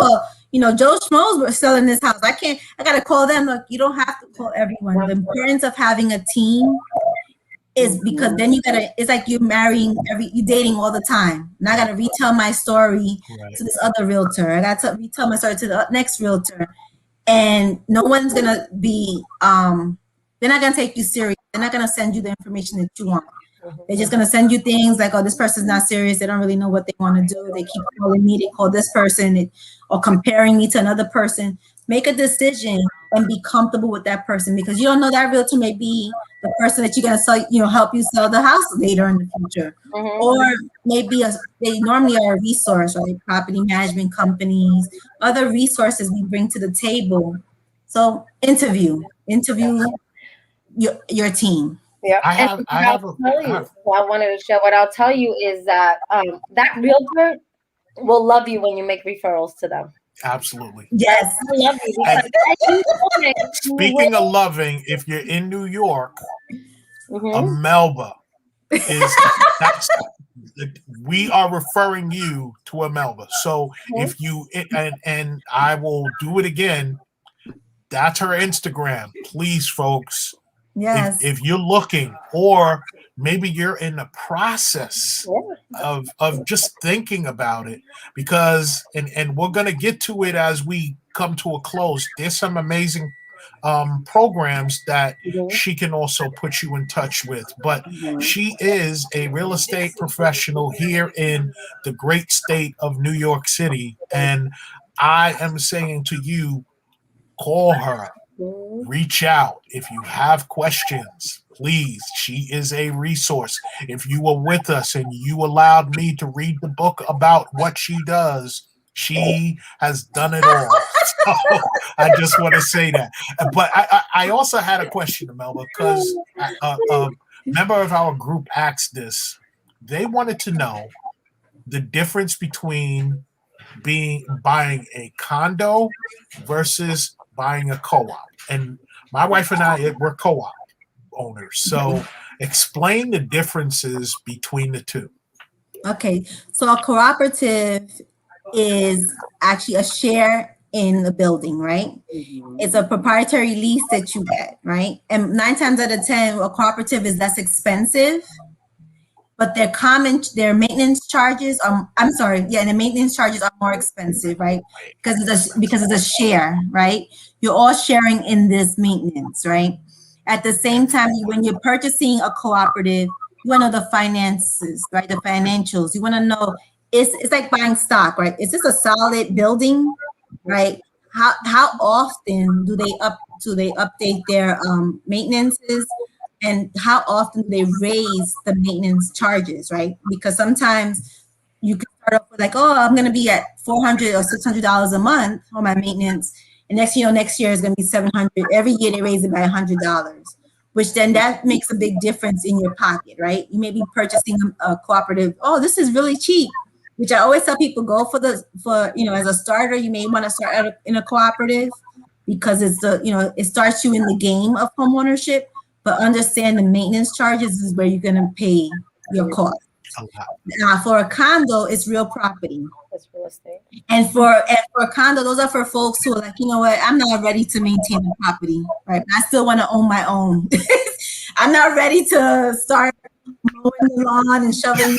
well, Joe Schmoes were selling this house. I got to call them. Look, you don't have to call everyone. The importance of having a team is because then it's like you're you're dating all the time. And I got to retell my story to this other realtor. I got to retell my story to the next realtor. And no one's going to be, they're not going to take you serious. They're not going to send you the information that you want. They're just going to send you things like, oh, this person's not serious. They don't really know what they want to do. They keep calling me. They call this person or comparing me to another person. Make a decision and be comfortable with that person because you don't know that realtor may be the person that you're going to sell, help you sell the house later in the future. Or maybe they normally are a resource, like property management companies, other resources we bring to the table. So interview your team. Yeah, I wanted to share. What I'll tell you is that that realtor will love you when you make referrals to them. Absolutely. Yes, I love you. Speaking of loving, if you're in New York, Imelba is we are referring you to Imelba. So if you and I will do it again. That's her Instagram. Please, folks, Yes. If you're looking, or maybe you're in the process of just thinking about it, because and we're going to get to it as we come to a close. There's some amazing programs that she can also put you in touch with, but she is a real estate professional here in the great state of New York City, and I am saying to you, call her, reach out if you have questions. Please, she is a resource. If you were with us and you allowed me to read the book about what she does, she has done it all. So I just want to say that. But I also had a question, Imelba, because a member of our group asked this. They wanted to know the difference between buying a condo versus buying a co-op. And my wife and I, we're co-op owners. So explain the differences between the two. Okay, so a cooperative is actually a share in the building, right? It's a proprietary lease that you get, right? And 9 times out of 10, a cooperative is less expensive, but their maintenance charges are, the maintenance charges are more expensive, right? Because it's a share, right? You're all sharing in this maintenance, right? At the same time, when you're purchasing a cooperative, you want to know the finances, right? The financials. You want to know, it's like buying stock, right? Is this a solid building, right? How often do they update their maintenances? And how often they raise the maintenance charges, right? Because sometimes you can start off with like, oh, I'm going to be at $400 or $600 a month on my maintenance. And next year is going to be $700. Every year they raise it by $100, which then that makes a big difference in your pocket, right? You may be purchasing a cooperative. Oh, this is really cheap, which I always tell people, go for as a starter, you may want to start in a cooperative because it starts you in the game of homeownership. But understand the maintenance charges is where you're going to pay your cost. Now, for a condo, it's real property. That's real estate. And for a condo, those are for folks who are like, you know what, I'm not ready to maintain the property, right? I still want to own my own. I'm not ready to start mowing the lawn and shoveling,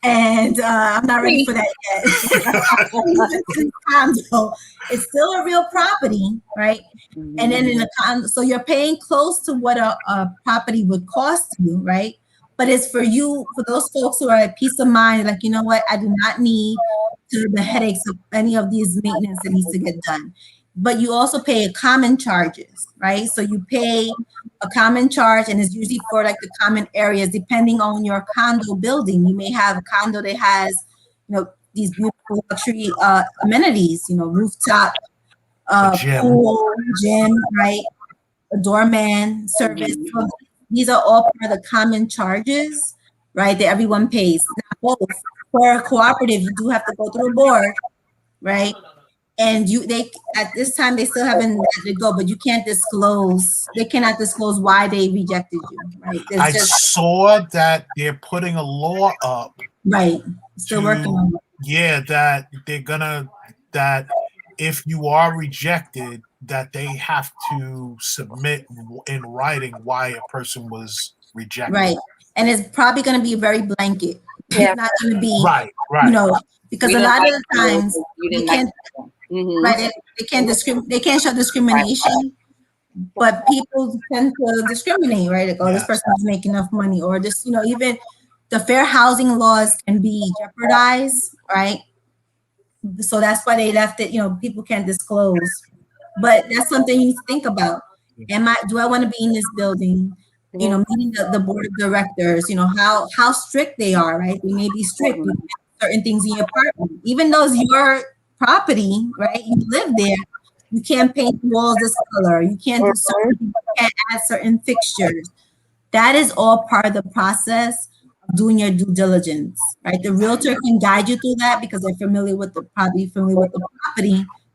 and I'm not ready for that yet. Condo, it's still a real property, right? And then in a condo, so you're paying close to what a property would cost you, right? But it's for those folks who are at peace of mind, like, you know what, I do not need the headaches of any of these maintenance that needs to get done. But you also pay common charges, right? So you pay a common charge, and it's usually for like the common areas, depending on your condo building. You may have a condo that has, these beautiful luxury amenities, rooftop, pool, gym, right? A doorman service. So these are all part of the common charges, right? That everyone pays. Now, both for a cooperative, you do have to go through a board, right? And they at this time they still haven't let it go, but you can't disclose. They cannot disclose why they rejected you, right? I saw that they're putting a law up, right? Still working on it. Yeah, that they're gonna if you are rejected, that they have to submit in writing why a person was rejected. Right, and it's probably going to be very blanket. Yeah. It's not going to be right. Because a lot of the times they can't. Right, they can't They can't show discrimination, but people tend to discriminate, right? Like, oh, this person doesn't make enough money, or this, even the fair housing laws can be jeopardized, right? So that's why they left it. People can't disclose, but that's something you need to think about. Do I want to be in this building? Meeting the board of directors. How strict they are, right? They may be strict with certain things in your apartment, even though it's your property, right? You live there. You can't paint the walls this color. You can't you can't add certain fixtures. That is all part of the process of doing your due diligence, right? The realtor can guide you through that because they're familiar with the property,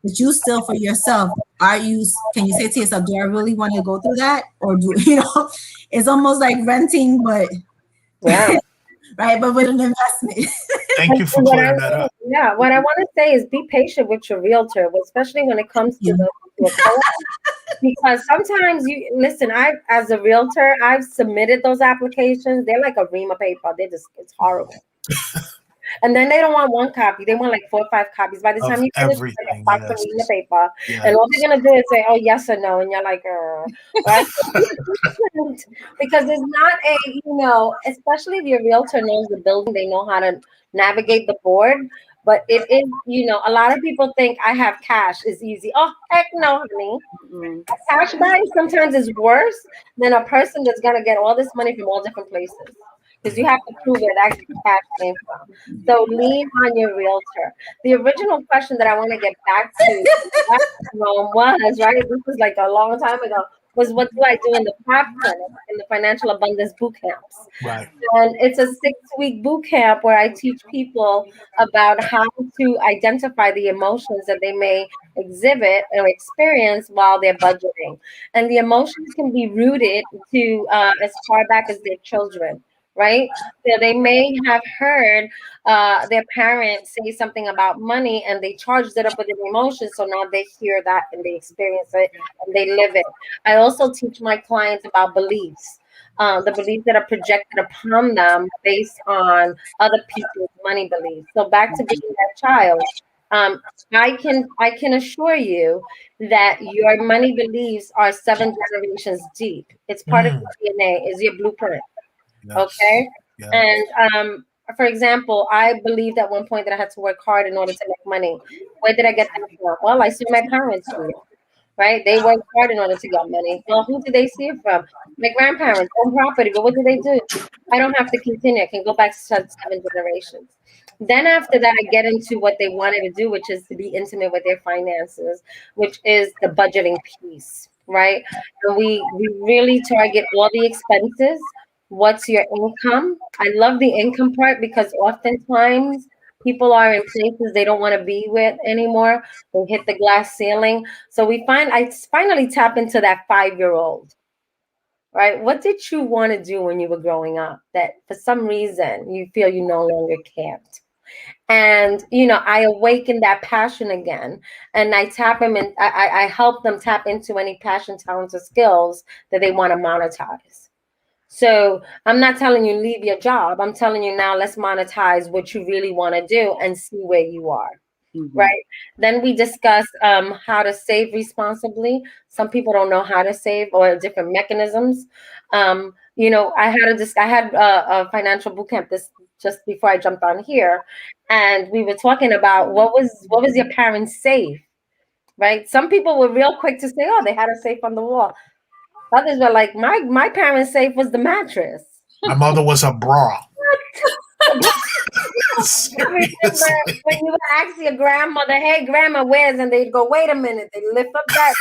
but you still for yourself, can you say to yourself, do I really want to go through that? Or it's almost like renting, but right, but with an investment. Thank you for clearing that up. Yeah, what I want to say is be patient with your realtor, especially when it comes to to a co-op. Because sometimes you listen, as a realtor, I've submitted those applications. They're like a ream of paper. It's horrible. And then they don't want one copy. They want like 4 or 5 copies. By the Of time you finish, it's like a everything, box of yes. reading the paper. Yes. And all they're going to do is say, oh, yes or no. And you're like, right? Because it's not especially if your realtor knows the building, they know how to navigate the board. But it is, a lot of people think I have cash is easy. Oh, heck no, honey. Mm-hmm. Cash buying sometimes is worse than a person that's going to get all this money from all different places. Because you have to prove where that cash came from. So lean on your realtor. The original question that I want to get back to was, right? This was like a long time ago, was what do I do in the PAP clinic, in the financial abundance boot camps? Right. And it's a 6-week boot camp where I teach people about how to identify the emotions that they may exhibit or experience while they're budgeting. And the emotions can be rooted to as far back as their children, right? So they may have heard their parents say something about money and they charged it up with an emotion. So now they hear that and they experience it and they live it. I also teach my clients about beliefs. The beliefs that are projected upon them based on other people's money beliefs. So back to being that child, I can assure you that your money beliefs are 7 generations deep. It's part of your DNA, is your blueprint. Yes. Okay. Yeah. And for example, I believed at one point that I had to work hard in order to make money. Where did I get that from? Well, I see my parents do it. Right? They worked hard in order to get money. Well, who did they see it from? My grandparents, own property. But what did they do? I don't have to continue. I can go back to 7 generations. Then after that, I get into what they wanted to do, which is to be intimate with their finances, which is the budgeting piece, right? And we really target all the expenses. What's your income? I love the income part because oftentimes people are in places they don't want to be with anymore. They hit the glass ceiling. So I finally tap into that 5-year-old, right? What did you want to do when you were growing up that for some reason you feel you no longer can't? And, I awaken that passion again and I tap them and I help them tap into any passion, talents, or skills that they want to monetize. So I'm not telling you leave your job. I'm telling you now, let's monetize what you really want to do and see where you are. Mm-hmm. Right. Then we discuss how to save responsibly. Some people don't know how to save or different mechanisms. I had a financial boot camp just before I jumped on here, and we were talking about what was your parents' safe, right? Some people were real quick to say, oh, they had a safe on the wall. Others were like, my parents' safe was the mattress. My mother was a bra. I remember when you would ask your grandmother, hey, grandma, where's? And they'd go, wait a minute. They lift up that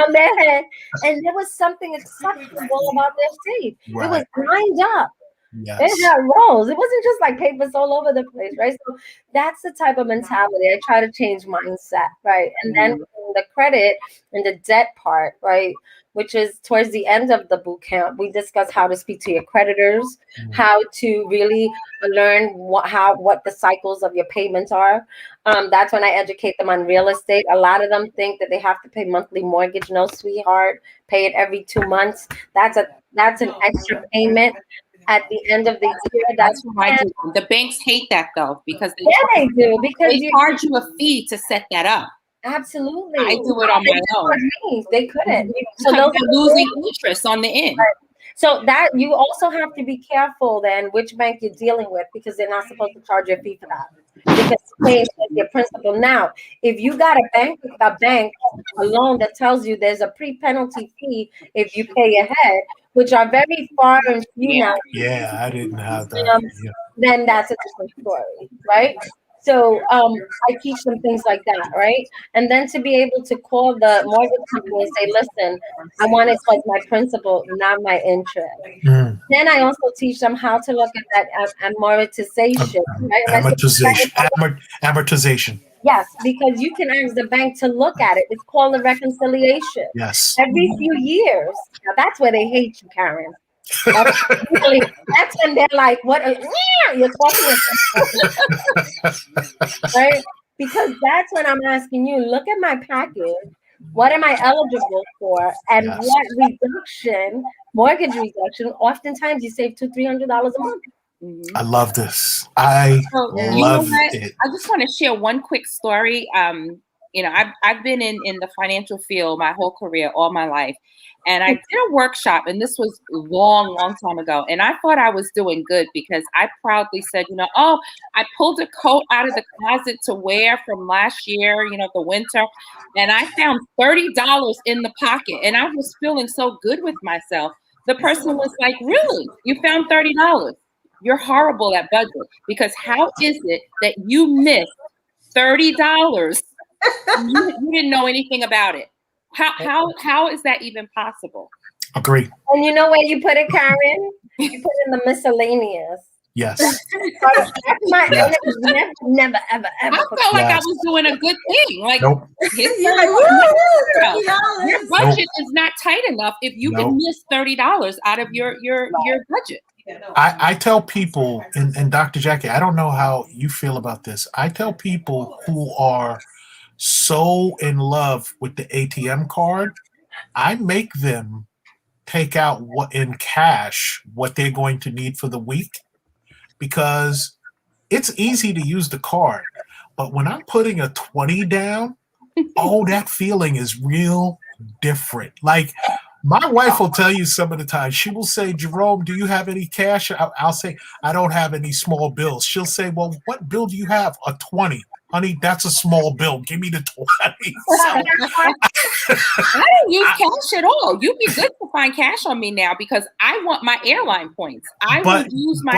on their head. And there was something acceptable about their safe. Right. It was lined up. Yes. It had rolls. It wasn't just like papers all over the place, right? So that's the type of mentality. I try to change mindset, right? And then the credit and the debt part, right? Which is towards the end of the boot camp, we discuss how to speak to your creditors, how to really learn what the cycles of your payments are. That's when I educate them on real estate. A lot of them think that they have to pay monthly mortgage. No, sweetheart, pay it every 2 months. That's an extra payment at the end of the year. That's what I do. The banks hate that though, because they do because they charge you a fee to set that up. Absolutely. I do it on my own. They couldn't. So they're losing interest on the end. Right. So that you also have to be careful then which bank you're dealing with because they're not supposed to charge you a fee for that. Because it pays your principal. Now, if you got a bank loan that tells you there's a pre-penalty fee if you pay ahead, which are very far and few now. Yeah, I didn't have that. Then that's a different story, right? So I teach them things like that, right? And then to be able to call the mortgage company and say, listen, I want it as my principal, not my interest. Then I also teach them how to look at that amortization. Right? Amortization. Yes, because you can ask the bank to look at it. It's called a reconciliation. Yes. Every few years. Now that's where they hate you, Karen. That's when they're like, what you're talking about. Right? Because that's when I'm asking you, look at my package. What am I eligible for? And Yes. what reduction, mortgage reduction, oftentimes you save $200-300 a month. I love this. I So you know love what? it. I just want to share one quick story. I've been in the financial field my whole career, all my life, and I did a workshop, and this was long time ago. And I thought I was doing good because I proudly said, oh, I pulled a coat out of the closet to wear from last year, the winter, and I found $30 in the pocket, and I was feeling so good with myself. The person was like, "Really? You found $30? You're horrible at budget, because how is it that you missed $30? You didn't know anything about it. How is that even possible?" Agree. And you know where you put it, Karen? You put it in the miscellaneous. Yes. That's my Yes. never, ever. I felt like I was doing a good thing. Like, Nope. You're like, woo, your $30. budget is not tight enough if you can miss $30 out of your budget. I tell people, and Dr. Jackie, I don't know how you feel about this. I tell people who are so in love with the ATM card, I make them take out what in cash what they're going to need for the week, because it's easy to use the card. But when I'm putting a 20 down, oh, that feeling is real different. Like, my wife will tell you some of the time, she will say, "Jerome, do you have any cash?" I'll say, "I don't have any small bills." She'll say, "Well, what bill do you have?" "A 20. Honey, that's a small bill. Give me the 20. So, I don't use cash at all. You'd be good to find cash on me now, because I want my airline points. I will use my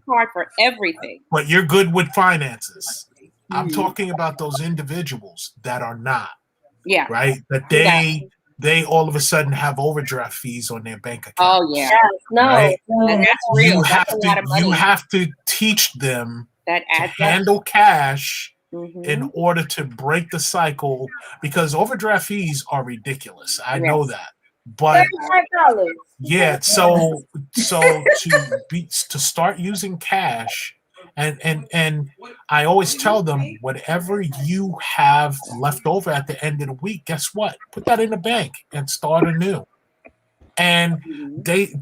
card for everything. But you're good with finances. I'm talking about those individuals that are not. Yeah. Right? That they all of a sudden have overdraft fees on their bank account. Oh yeah. Yes, no, right? And that's real. That's a lot of money. You have to teach them that to handle cash Mm-hmm. in order to break the cycle, because overdraft fees are ridiculous. I know that. But $35. yeah, so to start using cash, and I always tell them, whatever you have left over at the end of the week, guess what? Put that in the bank and start anew. And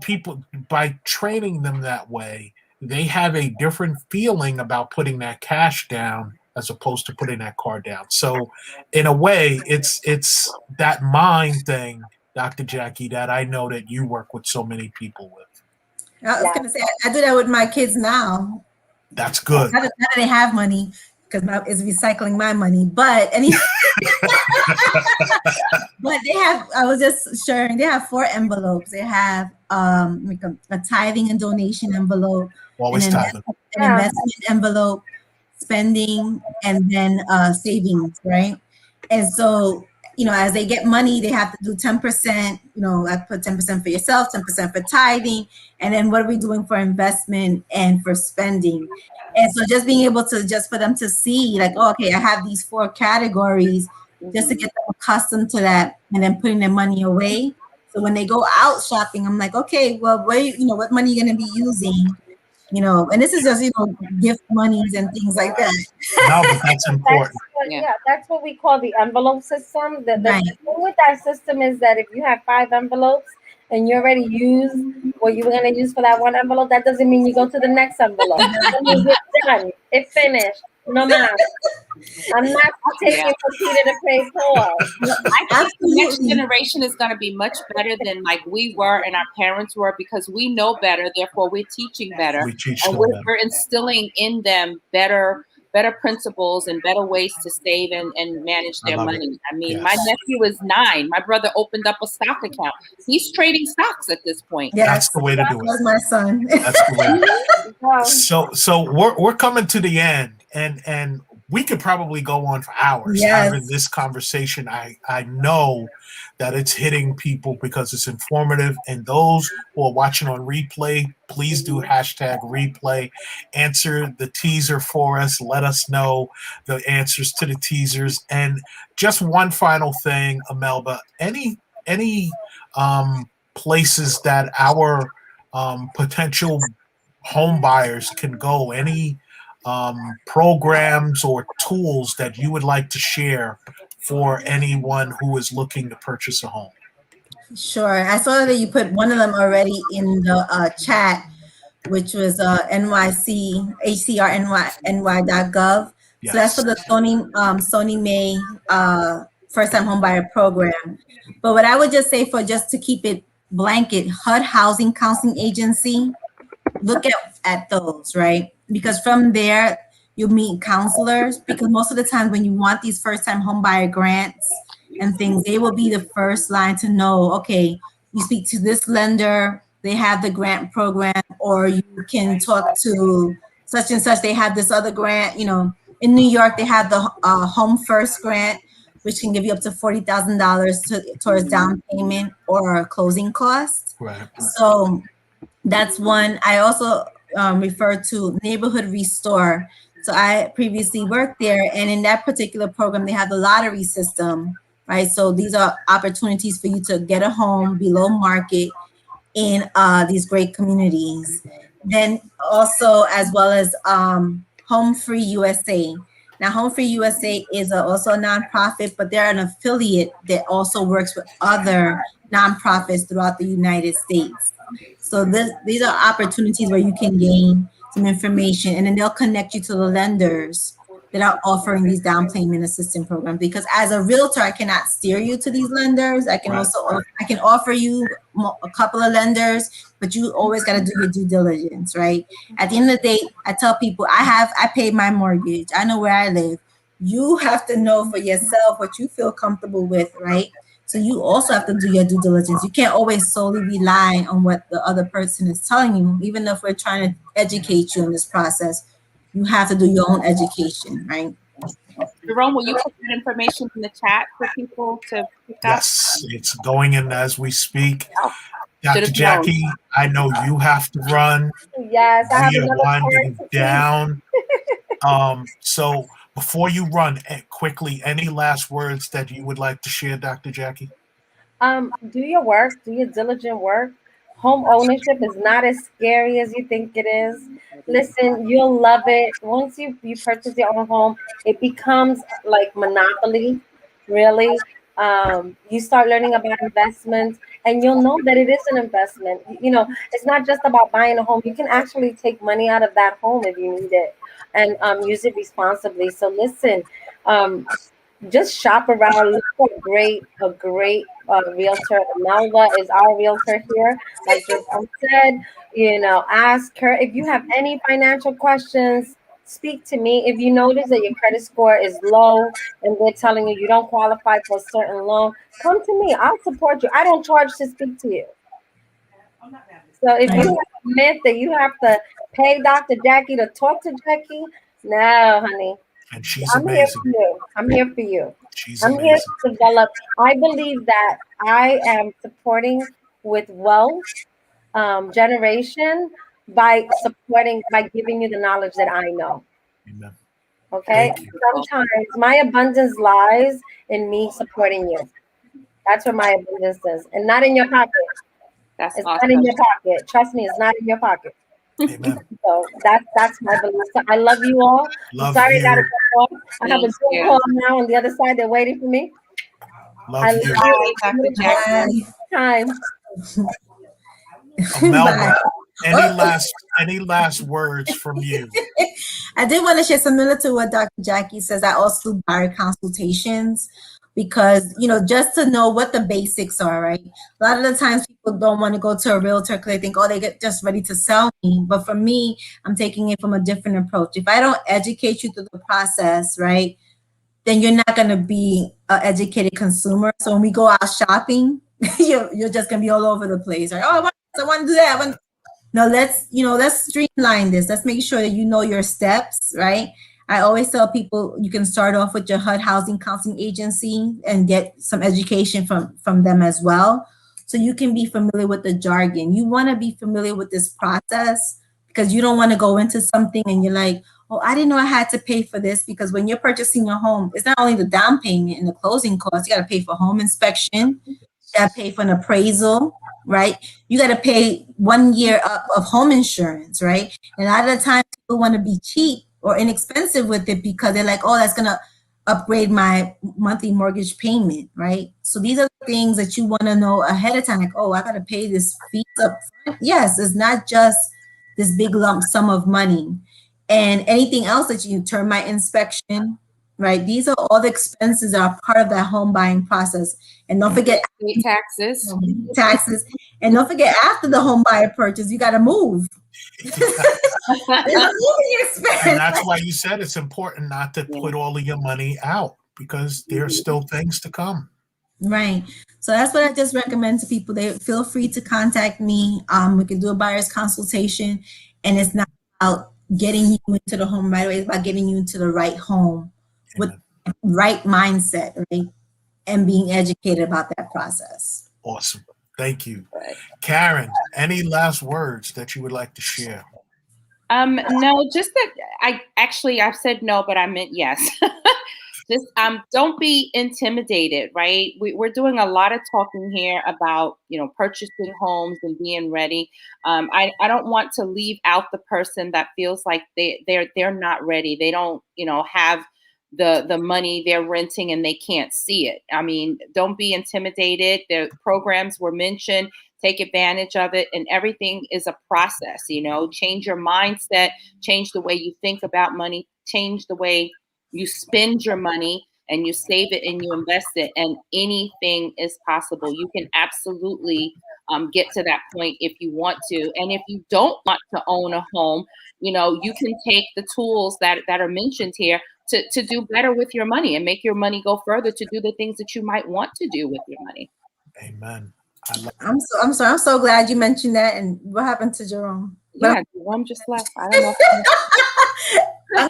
people, by training them that way, they have a different feeling about putting that cash down as opposed to putting that card down. So in a way, it's that mind thing, Dr. Jackie, that I know that you work with so many people with. I was going to say, I do that with my kids now. That's good. Now that they have money, because it's recycling my money. But but they have, I was just sharing, they have 4 envelopes. They have like a tithing and donation envelope, always an investment envelope, spending, and then savings, right? And so, as they get money, they have to do 10%, I put 10% for yourself, 10% for tithing, and then what are we doing for investment and for spending? And so just being able to, just for them to see, like, oh, okay, I have these 4 categories, just to get them accustomed to that, and then putting their money away. So when they go out shopping, I'm like, okay, well, what money are you going to be using? And this is just, gift monies and things like that. No, but that's important. That's what we call the envelope system. The thing with that system is that if you have 5 envelopes and you already used what you were going to use for that one envelope, that doesn't mean you go to the next envelope. That means it's done. It's finished. No matter. I'm not taking for Peter to pay Paul. I think the next generation is going to be much better than like we were and our parents were, because we know better. Therefore, we're teaching better. We're instilling in them better principles and better ways to save and manage their money. I mean, my nephew is 9. My brother opened up a stock account. He's trading stocks at this point. Yes, that's the way to do it. That's my son. That's the way to do it. So we're coming to the end, and we could probably go on for hours having this conversation. I know that it's hitting people because it's informative, and those who are watching on replay, please do #replay. Answer the teaser for us. Let us know the answers to the teasers. And just one final thing, Imelba, any places that our potential home buyers can go, any programs or tools that you would like to share for anyone who is looking to purchase a home? Sure. I saw that you put one of them already in the chat, which was hcrny.gov. So that's for Yes. the Sony May first time homebuyer program. But what I would just say, for just to keep it blanket, HUD Housing Counseling Agency, look at those, right? Because from there you'll meet counselors, because most of the time when you want these first time homebuyer grants and things, they will be the first line to know, okay, you speak to this lender, they have the grant program, or you can talk to such and such, they have this other grant. In New York, they have the Home First grant, which can give you up to $40,000 towards down payment or closing costs. Right. So that's one. I also refer to Neighborhood Restore. So I previously worked there, and in that particular program, they have the lottery system, right? So these are opportunities for you to get a home below market in these great communities. Then also, as well as Home Free USA. Now, Home Free USA is also a nonprofit, but they're an affiliate that also works with other nonprofits throughout the United States. So these are opportunities where you can gain some information, and then they'll connect you to the lenders that are offering these down payment assistance programs. Because as a realtor, I cannot steer you to these lenders. I can I can offer you a couple of lenders, but you always got to do your due diligence, right? At the end of the day, I tell people I paid my mortgage. I know where I live. You have to know for yourself what you feel comfortable with, right? So you also have to do your due diligence. You can't always solely rely on what the other person is telling you. Even if we're trying to educate you in this process, you have to do your own education, right? Jerome, will you put that information in the chat for people to pick up? Yes, it's going in as we speak. Oh, Dr. Jackie, I know you have to run. Yes, I have We are another winding part to down. So before you run, quickly, any last words that you would like to share, Dr. Jackie? Do your work, do your diligent work. Home ownership is not as scary as you think it is. Listen, you'll love it. Once you purchase your own home, it becomes like monopoly, really. You start learning about investments, and you'll know that it is an investment. It's not just about buying a home. You can actually take money out of that home if you need it, and use it responsibly. So listen, um, just shop around, look for a great realtor. Imelba is our realtor here. Like Jerome said, ask her if you have any financial questions. Speak to me. If you notice that your credit score is low and they're telling you don't qualify for a certain loan, come to me. I'll support you. I don't charge to speak to you. So if you have a myth that you have to pay Dr. Jackie to talk to Jackie, no, honey. And she's I'm here amazing. for you. I'm here for you. She's I'm here amazing. to develop. I believe that I am supporting with wealth generation by giving you the knowledge that I know. Amen. Okay. Thank you. Sometimes my abundance lies in me supporting you. That's where my abundance is, and not in your pocket. That's It's awesome. not in your pocket. Trust me, it's not in your pocket. Amen. So that's my belief. So I love you all. I'm Love sorry I gotta you. go off. I have a Thank Zoom you. call now on the other side. They're waiting for me. Love I love you. you. Bye, Dr. Jackie. Time. Imelba, Bye. any last words from you? I did want to share similar to what Dr. Jackie says. I also do buyer consultations because, just to know what the basics are, right? A lot of the times people don't want to go to a realtor because they think, oh, they get just ready to sell me. But for me, I'm taking it from a different approach. If I don't educate you through the process, right, then you're not going to be an educated consumer. So when we go out shopping, you're just going to be all over the place. Right? Oh, I want to do that. No, let's streamline this. Let's make sure that you know your steps, right? I always tell people you can start off with your HUD Housing Counseling Agency and get some education from them as well. So you can be familiar with the jargon. You want to be familiar with this process because you don't want to go into something and you're like, oh, I didn't know I had to pay for this, because when you're purchasing a home, it's not only the down payment and the closing costs. You got to pay for home inspection. You got to pay for an appraisal, right? You got to pay 1 year up of home insurance, right? And a lot of the time people want to be cheap or inexpensive with it because they're like, oh, that's going to upgrade my monthly mortgage payment, right? So these are the things that you want to know ahead of time. Like, oh, I got to pay this fee up front. Yes, it's not just this big lump sum of money. And anything else that you termite inspection, right? These are all the expenses that are part of that home buying process. And don't forget taxes. Taxes. And don't forget, after the home buyer purchase, you got to move. There's a moving expense. And that's why you said it's important not to put all of your money out because there's still things to come. Right. So that's what I just recommend to people. They feel free to contact me. We can do a buyer's consultation, and it's not about getting you into the home right away. It's about getting you into the right home with the right mindset, right? And being educated about that process. Awesome. Thank you. Karen, any last words that you would like to share? No, just that I've said no, but I meant yes. Just don't be intimidated, right? We're doing a lot of talking here about, purchasing homes and being ready. I don't want to leave out the person that feels like they're not ready. They don't, have the money they're renting and they can't see it. I mean, don't be intimidated. The programs were mentioned. Take advantage of it, and everything is a process. Change your mindset, change the way you think about money, change the way you spend your money, and you save it and you invest it, and anything is possible. You can absolutely get to that point if you want to. And if you don't want to own a home, you can take the tools that are mentioned here to do better with your money and make your money go further to do the things that you might want to do with your money. Amen. I'm so glad you mentioned that. And what happened to Jerome? Yeah, Jerome just left. I don't know.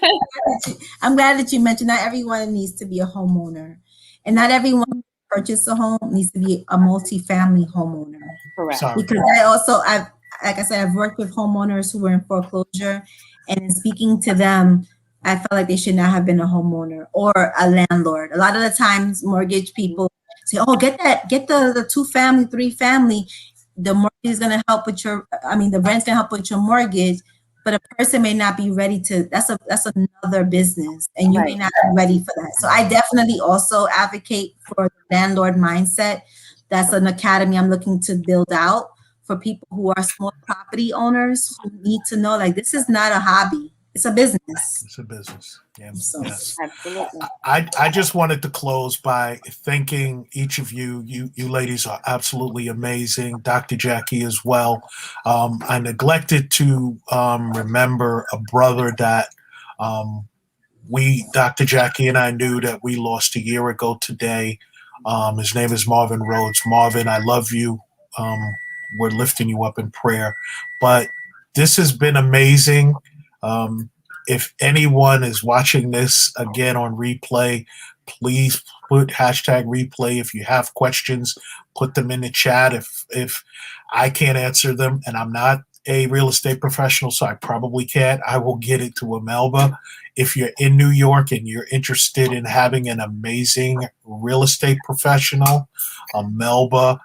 I'm glad that you mentioned not everyone needs to be a homeowner, and not everyone who purchase a home needs to be a multi-family homeowner. Correct. Sorry. Because I've worked with homeowners who were in foreclosure, and in speaking to them, I felt like they should not have been a homeowner or a landlord. A lot of the times, mortgage people say, "Oh, get the 2-family, 3-family. The mortgage is going to help with the rent's going to help with your mortgage." But a person may not be ready to. That's another business, and you may not be ready for that. So I definitely also advocate for the landlord mindset. That's an academy I'm looking to build out for people who are small property owners who need to know, like, this is not a hobby. It's a business. It's a business. Yeah. So, Yes. Absolutely. I just wanted to close by thanking each of you. You ladies are absolutely amazing. Dr. Jackie as well. I neglected to remember a brother that Dr. Jackie and I knew that we lost a year ago today. His name is Marvin Rhodes. Marvin, I love you. We're lifting you up in prayer. But this has been amazing. If anyone is watching this again on replay, please put hashtag replay. If you have questions, put them in the chat. If I can't answer them, and I'm not a real estate professional, so I probably can't, I will get it to Imelba. If you're in New York and you're interested in having an amazing real estate professional, Imelba,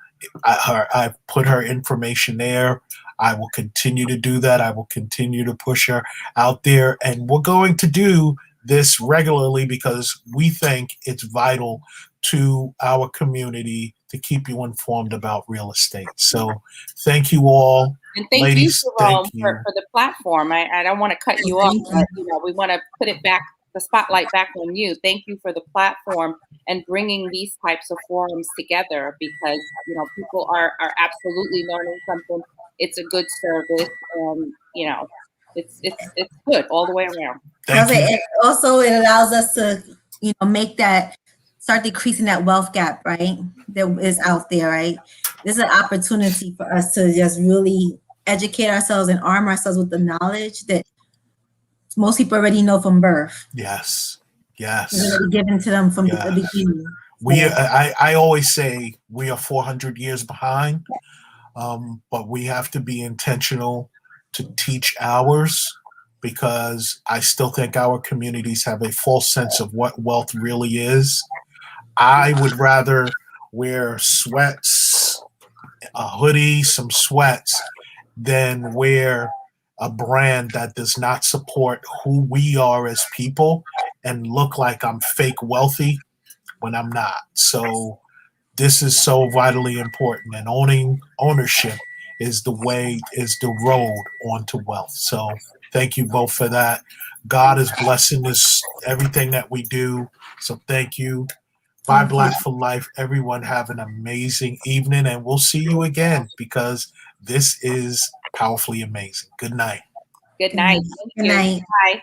I've put her information there. I will continue to do that. I will continue to push her out there. And we're going to do this regularly because we think it's vital to our community to keep you informed about real estate. So thank you all. And thank Ladies, you, Jerome, thank you. for the platform. I don't want to cut you off, but we want to put it back, the spotlight back on you. Thank you for the platform and bringing these types of forums together, because people are absolutely learning something. It's a good service, and it's good all the way around. Thank you. It allows us to start decreasing that wealth gap, right? That is out there, right? This is an opportunity for us to just really educate ourselves and arm ourselves with the knowledge that most people already know from birth. Yes. It's already given to them from the beginning. I always say we are 400 years behind, but we have to be intentional to teach ours, because I still think our communities have a false sense of what wealth really is. I would rather wear sweats, a hoodie, some sweats, than wear a brand that does not support who we are as people and look like I'm fake wealthy when I'm not. So this is so vitally important, and ownership is the road onto wealth. So thank you both for that. God is blessing this everything that we do. So thank you. Buy Thank you. Black for Life. Everyone have an amazing evening, and we'll see you again because this is powerfully amazing. Good night. Good Good night. night. Thank Good you. night. Bye.